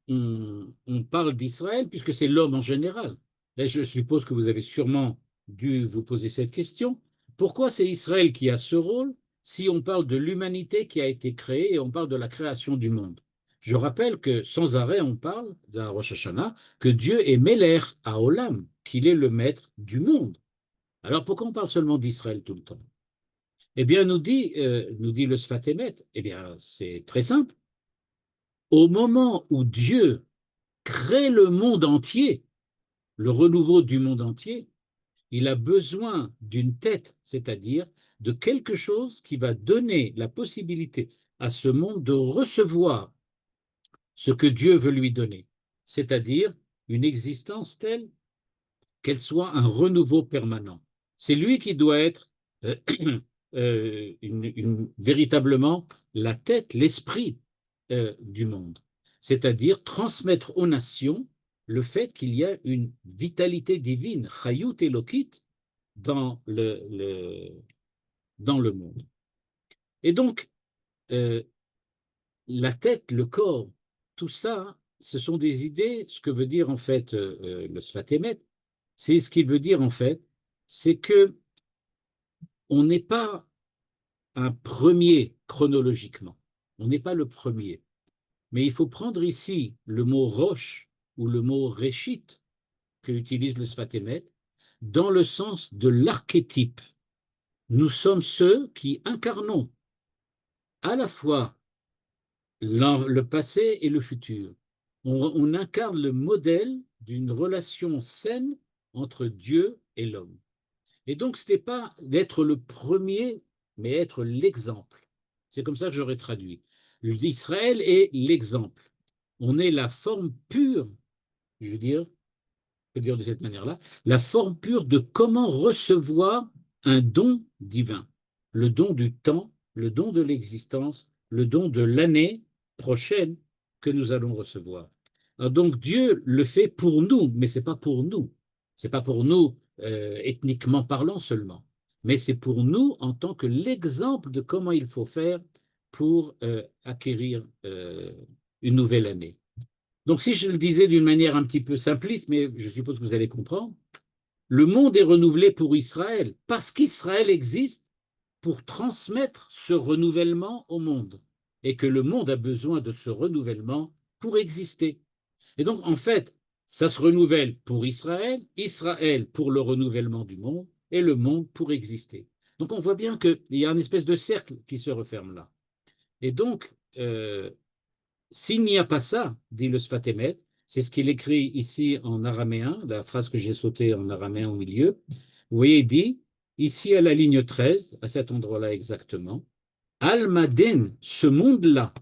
on parle d'Israël, puisque c'est l'homme en général. Et je suppose que vous avez sûrement dû vous poser cette question. Pourquoi c'est Israël qui a ce rôle si on parle de l'humanité qui a été créée et on parle de la création du monde? Je rappelle que sans arrêt, on parle, de la Rosh Hashanah, que Dieu est Meler à Olam, qu'il est le maître du monde. Alors pourquoi on parle seulement d'Israël tout le temps? Eh bien, nous dit le Sfat Emet, eh bien, c'est très simple. Au moment où Dieu crée le monde entier, le renouveau du monde entier, il a besoin d'une tête, c'est-à-dire de quelque chose qui va donner la possibilité à ce monde de recevoir ce que Dieu veut lui donner, c'est-à-dire une existence telle qu'elle soit un renouveau permanent. C'est lui qui doit être euh, véritablement la tête, l'esprit du monde, c'est-à-dire transmettre aux nations le fait qu'il y a une vitalité divine, chayut elokit, dans le monde. Et donc, euh, la tête, le corps, tout ça, ce sont des idées. Ce que veut dire en fait le Sfat Emet, c'est ce qu'il veut dire en fait, c'est que on n'est pas un premier chronologiquement. On n'est pas le premier. Mais il faut prendre ici le mot roche ou le mot réchit que utilise le Sfat Emet dans le sens de l'archétype. Nous sommes ceux qui incarnons à la fois le passé et le futur. On incarne le modèle d'une relation saine entre Dieu et l'homme. Et donc, ce n'est pas d'être le premier, mais être l'exemple. C'est comme ça que j'aurais traduit. Israël est l'exemple. On est la forme pure, je veux dire, de cette manière-là, la forme pure de comment recevoir un don divin, le don du temps, le don de l'existence, le don de l'année prochaine que nous allons recevoir. Alors donc Dieu le fait pour nous, mais c'est pas pour nous. C'est pas pour nous ethniquement parlant seulement, mais c'est pour nous en tant que l'exemple de comment il faut faire pour acquérir une nouvelle année. Donc, si je le disais d'une manière un petit peu simpliste, mais je suppose que vous allez comprendre, le monde est renouvelé pour Israël, parce qu'Israël existe pour transmettre ce renouvellement au monde, et que le monde a besoin de ce renouvellement pour exister. Et donc, en fait, ça se renouvelle pour Israël, Israël pour le renouvellement du monde, et le monde pour exister. Donc, on voit bien qu'il y a une espèce de cercle qui se referme là. Et donc, s'il n'y a pas ça, dit le Sfat Emet, c'est ce qu'il écrit ici en araméen, la phrase que j'ai sautée en araméen au milieu. Vous voyez, il dit, ici à la ligne 13, à cet endroit-là exactement, Almaden, ce monde-là,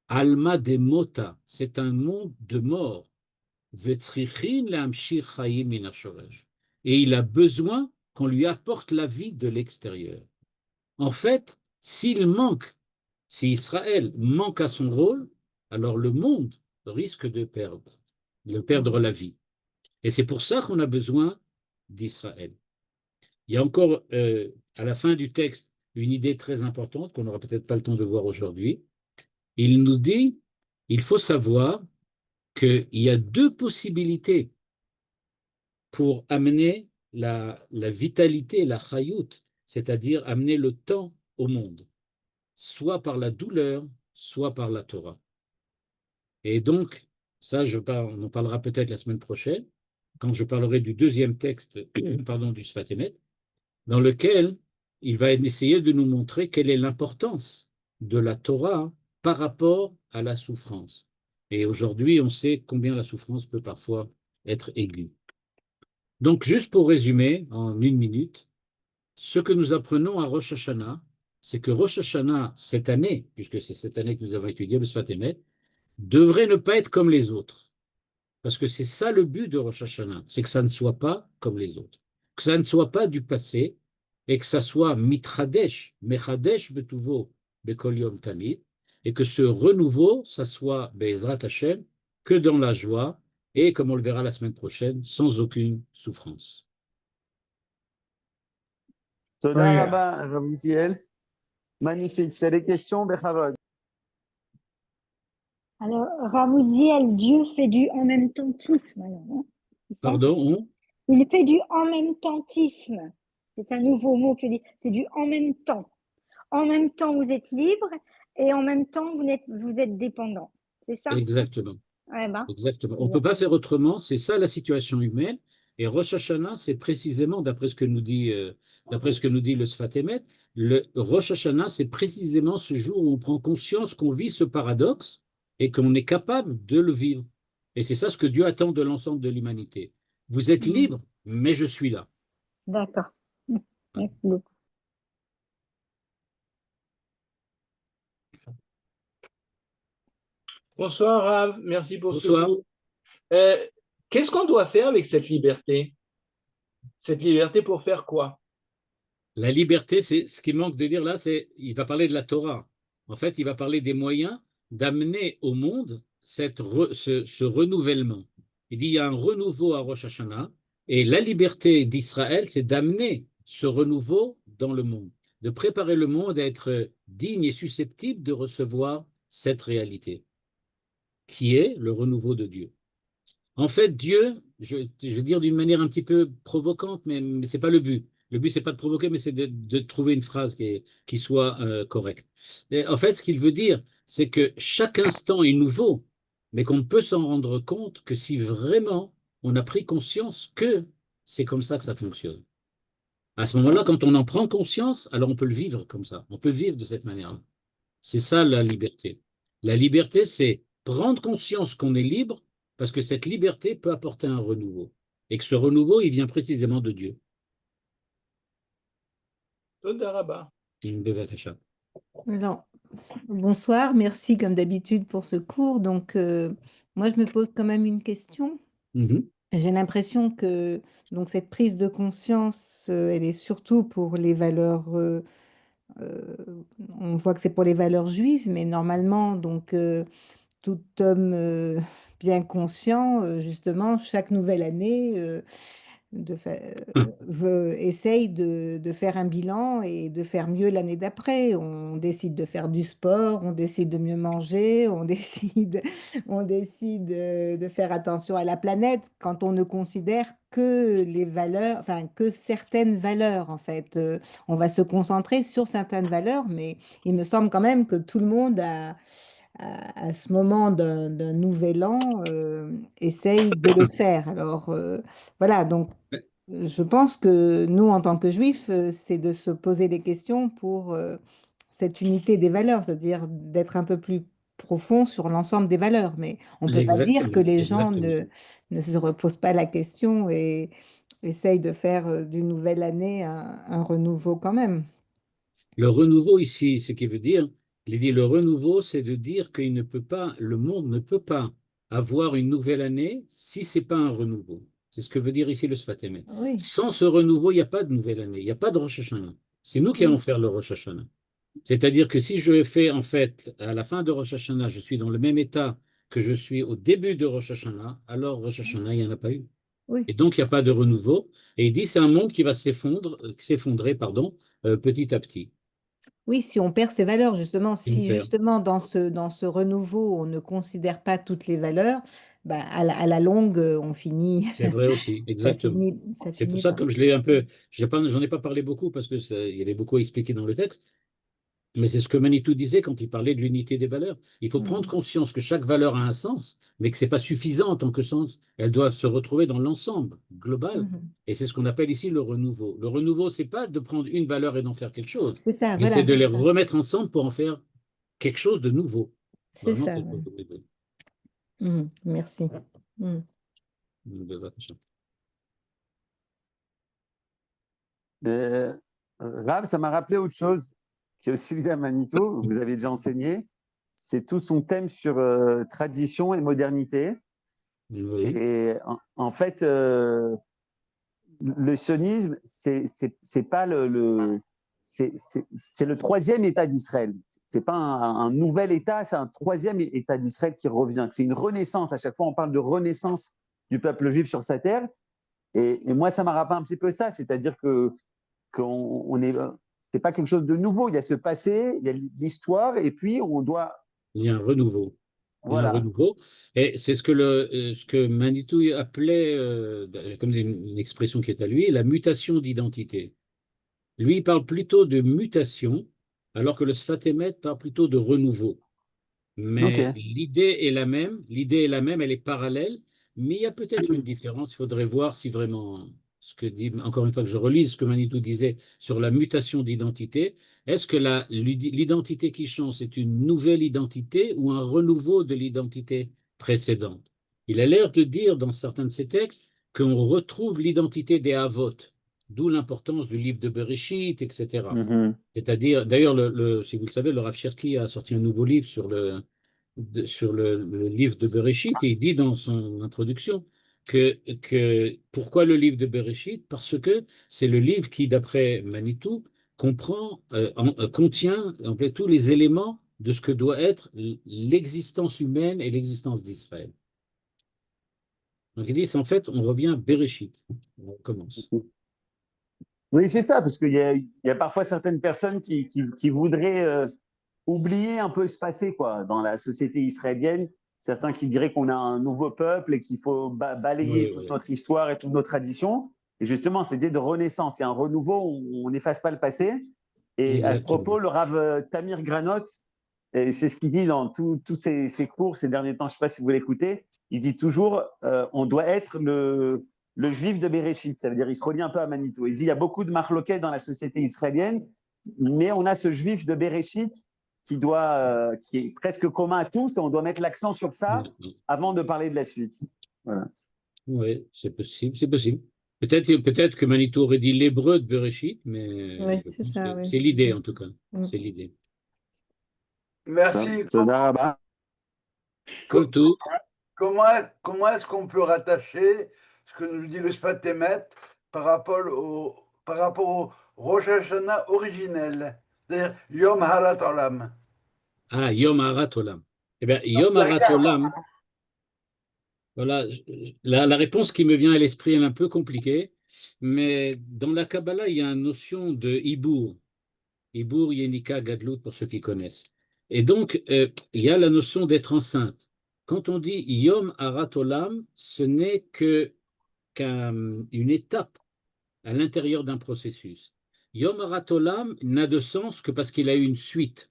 Alma de Mota, c'est un monde de mort. Et il a besoin qu'on lui apporte la vie de l'extérieur. En fait, si Israël manque à son rôle, alors le monde risque de perdre la vie. Et c'est pour ça qu'on a besoin d'Israël. Il y a encore, à la fin du texte, une idée très importante qu'on n'aura peut-être pas le temps de voir aujourd'hui. Il nous dit, il faut savoir qu'il y a 2 possibilités pour amener la vitalité, la chayut, c'est-à-dire amener le temps au monde, soit par la douleur, soit par la Torah. Et donc, ça, on en parlera peut-être la semaine prochaine, quand je parlerai du deuxième texte pardon, du Sfat Emet, dans lequel il va essayer de nous montrer quelle est l'importance de la Torah par rapport à la souffrance. Et aujourd'hui, on sait combien la souffrance peut parfois être aiguë. Donc, juste pour résumer en une minute, ce que nous apprenons à Rosh Hashanah, c'est que Rosh Hashanah, cette année, puisque c'est cette année que nous avons étudié le Sfat Emet, devrait ne pas être comme les autres. Parce que c'est ça le but de Rosh Hashanah, c'est que ça ne soit pas comme les autres. Que ça ne soit pas du passé, et que ça soit mitradesh, mechadesh betuvo, bekol yom tamid, et que ce renouveau, ça soit Be'ezrat Hashem, que dans la joie, et comme on le verra la semaine prochaine, sans aucune souffrance. Toda Oui, Rabba, Ravouziel. Magnifique. C'est des questions, Bechavod. Alors, Ramouziel, Dieu fait du en même tempsisme. Alors, hein, c'est ça. Pardon, Il fait du en même tempsisme. C'est un nouveau mot que dit. C'est du en même temps. En même temps, vous êtes libre et en même temps, vous êtes dépendant. C'est ça? exactement. Ouais, ben, Exactement. c'est On ne bien. peut pas faire autrement, c'est ça la situation humaine. Et Rosh Hashanah, c'est précisément, d'après ce que nous dit le Sfat Emet, le Rosh Hashanah, c'est précisément ce jour où on prend conscience qu'on vit ce paradoxe et qu'on est capable de le vivre. Et c'est ça ce que Dieu attend de l'ensemble de l'humanité. Vous êtes libre, mais je suis là. D'accord. Merci beaucoup. bonsoir Rav, merci pour ce Bonsoir. cours. Euh, Qu'est-ce qu'on doit faire avec cette liberté? Cette liberté pour faire quoi? La liberté, c'est ce qui manque de dire là, c'est il va parler de la Torah. En fait, il va parler des moyens d'amener au monde ce renouvellement. Il dit il y a un renouveau à Rosh Hashanah et la liberté d'Israël, c'est d'amener ce renouveau dans le monde, de préparer le monde à être digne et susceptible de recevoir cette réalité, qui est le renouveau de Dieu. En fait, Dieu, je vais dire d'une manière un petit peu provocante, mais ce n'est pas le but. Le but, c'est pas de provoquer, mais c'est de trouver une phrase qui soit correcte. Et en fait, ce qu'il veut dire, c'est que chaque instant est nouveau, mais qu'on ne peut s'en rendre compte que si vraiment on a pris conscience que c'est comme ça que ça fonctionne. À ce moment-là, quand on en prend conscience, alors on peut le vivre comme ça. On peut vivre de cette manière-là. C'est ça la liberté. La liberté, c'est prendre conscience qu'on est libre parce que cette liberté peut apporter un renouveau. Et que ce renouveau, il vient précisément de Dieu. Toda Rabba. Alors, bonsoir, merci comme d'habitude pour ce cours. Donc, moi, je me pose quand même une question. Mhm. J'ai l'impression que donc, cette prise de conscience, elle est surtout pour les valeurs, euh, on voit que c'est pour les valeurs juives, mais normalement, donc, tout homme bien conscient, justement, chaque nouvelle année, essaye de faire un bilan et de faire mieux l'année d'après. On décide de faire du sport, on décide de mieux manger, on décide de faire attention à la planète quand on ne considère que les valeurs, enfin que certaines valeurs en fait. On va se concentrer sur certaines valeurs, mais il me semble quand même que tout le monde à ce moment d'un nouvel an, essaye de le faire. Alors, voilà, donc je pense que nous, en tant que juifs, c'est de se poser des questions pour cette unité des valeurs, c'est-à-dire d'être un peu plus profond sur l'ensemble des valeurs. Mais on ne peut pas dire que Exactement, les gens exactement. ne se reposent pas la question et essayent de faire d'une nouvelle année un renouveau quand même. Le renouveau ici, ce qui veut dire, il dit le renouveau, c'est de dire qu'il ne peut pas, le monde ne peut pas avoir une nouvelle année si c'est pas un renouveau. C'est ce que veut dire ici le Sfat Emet. Oui, Sans ce renouveau, il n'y a pas de nouvelle année, il n'y a pas de Rosh Hashanah. C'est nous qui allons oui, faire le Rosh Hashanah. C'est-à-dire que si je fais, en fait, à la fin de Rosh Hashanah, je suis dans le même état que je suis au début de Rosh Hashanah, alors Rosh Hashanah, il n'y en a pas eu. oui. Et donc, il n'y a pas de renouveau. Et il dit, c'est un monde qui va s'effondrer, pardon, petit à petit. Oui, si on perd ses valeurs, justement, Et on si perd. justement dans ce renouveau, on ne considère pas toutes les valeurs, bah, à la longue, on finit, C'est vrai aussi, ça exactement. finit, ça C'est pour finit ça, par. comme je l'ai un peu, j'en ai pas parlé beaucoup parce que il y avait beaucoup à expliquer dans le texte, Mais c'est ce que Manitou disait quand il parlait de l'unité des valeurs. Il faut prendre Mhm. conscience que chaque valeur a un sens, mais que ce n'est pas suffisant en tant que sens. Elles doivent se retrouver dans l'ensemble global. Mhm. Et c'est ce qu'on appelle ici le renouveau. Le renouveau, ce n'est pas de prendre une valeur et d'en faire quelque chose, C'est ça, mais c'est voilà, de les c'est ça. remettre ensemble pour en faire quelque chose de nouveau. C'est Vraiment ça. quelque chose de nouveau. Merci. Mhm. Euh, Rav, ça m'a rappelé autre chose qui est aussi lié à Manitou, vous avez déjà enseigné, c'est tout son thème sur tradition et modernité. Oui. Et en fait, le sionisme, c'est pas c'est le troisième État d'Israël. C'est pas un nouvel État, c'est un troisième État d'Israël qui revient. C'est une renaissance. À chaque fois, on parle de renaissance du peuple juif sur sa terre. Et moi, ça m'a rappelé un petit peu ça, c'est-à-dire que qu'on est, c'est pas quelque chose de nouveau. Il y a ce passé, il y a l'histoire, et puis on doit, Il y a un renouveau. Il y a un voilà. renouveau. Et c'est ce que Manitou appelait, comme une expression qui est à lui, la mutation d'identité. Lui, il parle plutôt de mutation, alors que le Sfat Emet parle plutôt de renouveau. Ok. Mais l'idée est la même, elle est parallèle, mais il y a peut-être une différence. Il faudrait voir si vraiment, ce que dit, encore une fois que je relise ce que Manitou disait sur la mutation d'identité, est-ce que l'identité qui change, c'est une nouvelle identité ou un renouveau de l'identité précédente? Il a l'air de dire dans certains de ses textes qu'on retrouve l'identité des Havot, d'où l'importance du livre de Bereshit, etc. Mhm. C'est-à-dire, d'ailleurs, si vous le savez, le Rav Cherki a sorti un nouveau livre sur le livre de Bereshit, et il dit dans son introduction pourquoi le livre de Bereshit? Parce que c'est le livre qui, d'après Manitou, contient en fait, tous les éléments de ce que doit être l'existence humaine et l'existence d'Israël. Donc il dit, c'est en fait, on revient à Bereshit. On commence. Oui, c'est ça, parce qu'il y a parfois certaines personnes qui voudraient oublier un peu ce passé, quoi, dans la société israélienne. Certains qui diraient qu'on a un nouveau peuple et qu'il faut balayer Oui, toute oui, notre histoire et toutes nos traditions. Et justement, c'est l'idée de renaissance. Il y a un renouveau, on n'efface pas le passé. Et à ce exactement. propos, le Rav Tamir Granot, et c'est ce qu'il dit dans tous ses cours ces derniers temps, je ne sais pas si vous l'écoutez, il dit toujours on doit être le juif de Bereshit. Ça veut dire il se relie un peu à Manitou. Il dit il y a beaucoup de marloquettes dans la société israélienne, mais on a ce juif de Bereshit qui est presque commun à tous, et on doit mettre l'accent sur ça avant de parler de la suite. Voilà. Oui, c'est possible, c'est possible. Peut-être que Manitou aurait dit l'hébreu de Bereshit, mais Oui, je c'est pense ça, que oui. c'est l'idée en tout cas. Mm. C'est l'idée. Merci. Toda rabba. Comme tout, Comment est-ce qu'on peut rattacher ce que nous dit le Sfatemet par rapport au Rosh Hashanah originel, c'est-à-dire Yom Harat Olam? Yom Harat Olam. Eh bien, Yom Harat Olam, voilà, la réponse qui me vient à l'esprit est un peu compliquée, mais dans la Kabbalah, il y a une notion de Ibour. Ibour, Yenika, Gadlut, pour ceux qui connaissent. Et donc, il y a la notion d'être enceinte. Quand on dit Yom Harat Olam, ce n'est qu'une étape à l'intérieur d'un processus. Yom Harat Olam n'a de sens que parce qu'il a eu une suite.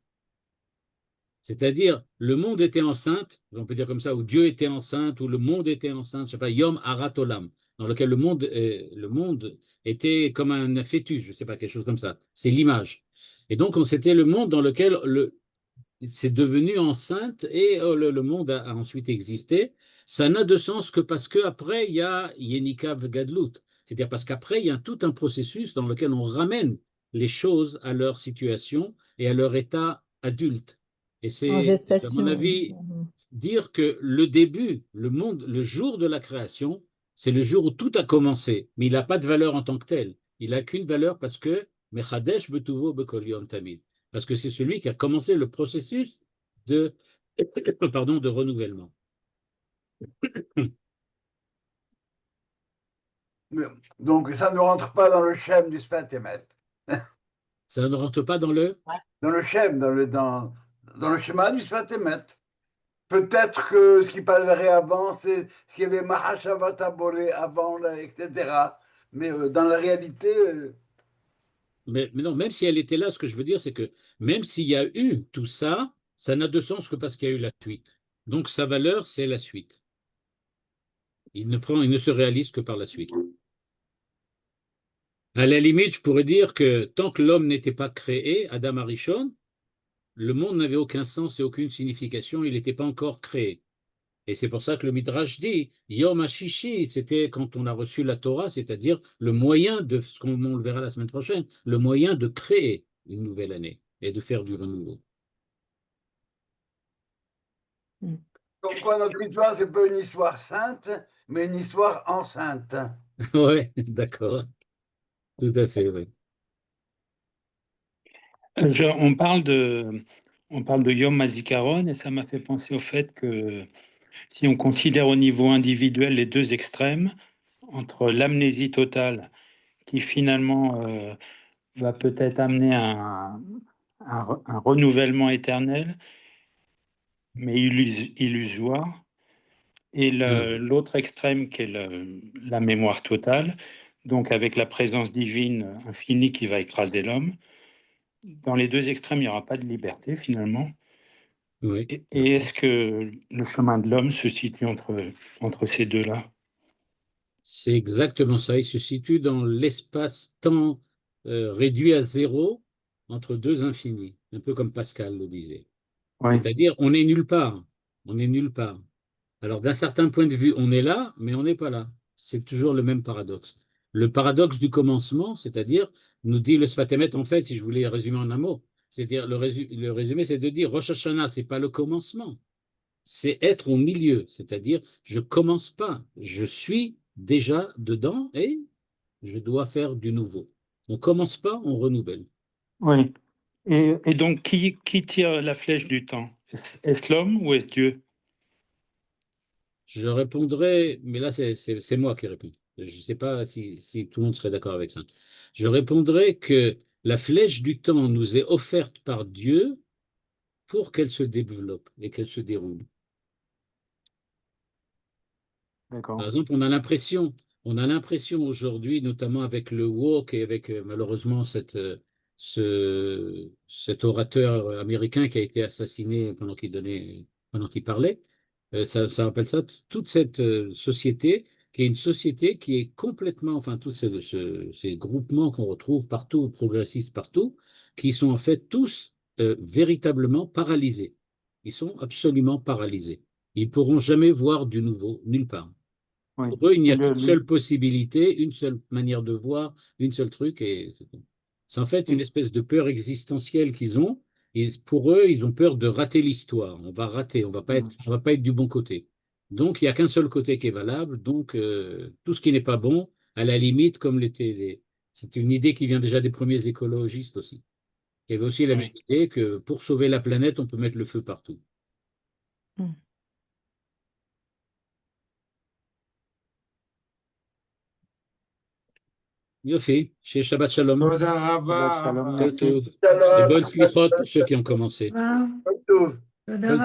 C'est-à-dire, le monde était enceinte, on peut dire comme ça, ou Dieu était enceinte, ou le monde était enceinte, je ne sais pas, Yom Harat Olam, dans lequel le monde était comme un fœtus, je ne sais pas, quelque chose comme ça. C'est l'image. Et donc, c'était le monde dans lequel c'est devenu enceinte et le monde a ensuite existé. Ça n'a de sens que parce qu'après, il y a Yenikav Gadlut. C'est-à-dire parce qu'après, il y a tout un processus dans lequel on ramène les choses à leur situation et à leur état adulte. Et En c'est, à mon gestation. avis, dire que le début, le monde, le jour de la création, c'est le jour où tout a commencé, mais il n'a pas de valeur en tant que tel. Il n'a qu'une valeur parce que Mechadesh betuvo bekol yom tamid, parce que c'est celui qui a commencé le processus de, de renouvellement. Donc ça ne rentre pas dans le schème du Sfatemet. Ça ne rentre pas dans le... Dans le schème, dans le schéma du Sfatemet. Peut-être que ce qui parlerait avant, c'est ce qu'il y avait Mahashavat Boré avant, là, etc. Mais dans la réalité, mais non, même si elle était là, ce que je veux dire, c'est que même s'il y a eu tout ça, ça n'a de sens que parce qu'il y a eu la suite. Donc sa valeur, c'est la suite. Il ne se réalise que par la suite. À la limite, je pourrais dire que tant que l'homme n'était pas créé, Adam Arishon, le monde n'avait aucun sens et aucune signification, il n'était pas encore créé. Et c'est pour ça que le Midrash dit, Yom HaShishi, c'était quand on a reçu la Torah, c'est-à-dire le moyen de, ce qu'on le verra la semaine prochaine, le moyen de créer une nouvelle année et de faire du renouveau. Comme quoi, notre histoire, c'est pas une histoire sainte, mais une histoire enceinte. Ouais, d'accord. Tout à fait, oui. On parle de Yom HaZikaron et ça m'a fait penser au fait que si on considère au niveau individuel les deux extrêmes, entre l'amnésie totale qui finalement va peut-être amener un renouvellement éternel, mais illusoire, et l'autre extrême qui est la mémoire totale, donc avec la présence divine infinie qui va écraser l'homme. Dans les deux extrêmes, il n'y aura pas de liberté finalement. Oui. Et est-ce que le chemin de l'homme se situe entre ces deux-là? C'est exactement ça. Il se situe dans l'espace-temps réduit à zéro entre deux infinis, un peu comme Pascal le disait. Oui. C'est-à-dire, on est nulle part. On est nulle part. Alors, d'un certain point de vue, on est là, mais on n'est pas là. C'est toujours le même paradoxe. Le paradoxe du commencement, c'est-à-dire, nous dit le Sfat Emet, en fait, si je voulais résumer en un mot, c'est-à-dire, le résumé, c'est de dire, Rosh Hashanah, c'est pas le commencement, c'est être au milieu, c'est-à-dire, je commence pas, je suis déjà dedans et je dois faire du nouveau. On commence pas, on renouvelle. Oui. Et donc, qui tire la flèche du temps? Est-ce l'homme ou est-ce Dieu? Je répondrai, mais là, c'est moi qui réponds. Je ne sais pas si tout le monde serait d'accord avec ça. Je répondrai que la flèche du temps nous est offerte par Dieu pour qu'elle se développe et qu'elle se déroule. D'accord. Par exemple, on a l'impression aujourd'hui, notamment avec le woke et avec malheureusement cet orateur américain qui a été assassiné pendant qu'il parlait, ça appelle ça toute cette société qui est une société qui est complètement, enfin tous ces groupements qu'on retrouve partout, progressistes partout, qui sont en fait tous véritablement paralysés. Ils sont absolument paralysés. Ils ne pourront jamais voir du nouveau nulle part. Oui. Pour eux, il n'y a qu'une seule possibilité, une seule manière de voir, une seule truc. Et c'est en fait une espèce de peur existentielle qu'ils ont. Et pour eux, ils ont peur de rater l'histoire. On va rater, on va pas être du bon côté. Donc, il n'y a qu'un seul côté qui est valable. Donc, tout ce qui n'est pas bon, à la limite, comme c'est une idée qui vient déjà des premiers écologistes aussi. Il y avait aussi la même idée que pour sauver la planète, on peut mettre le feu partout. Yofi, chez Shabbat Shalom. Shabbat Shalom, merci. Et bonne slichot pour ceux qui ont commencé. Tout. Bonne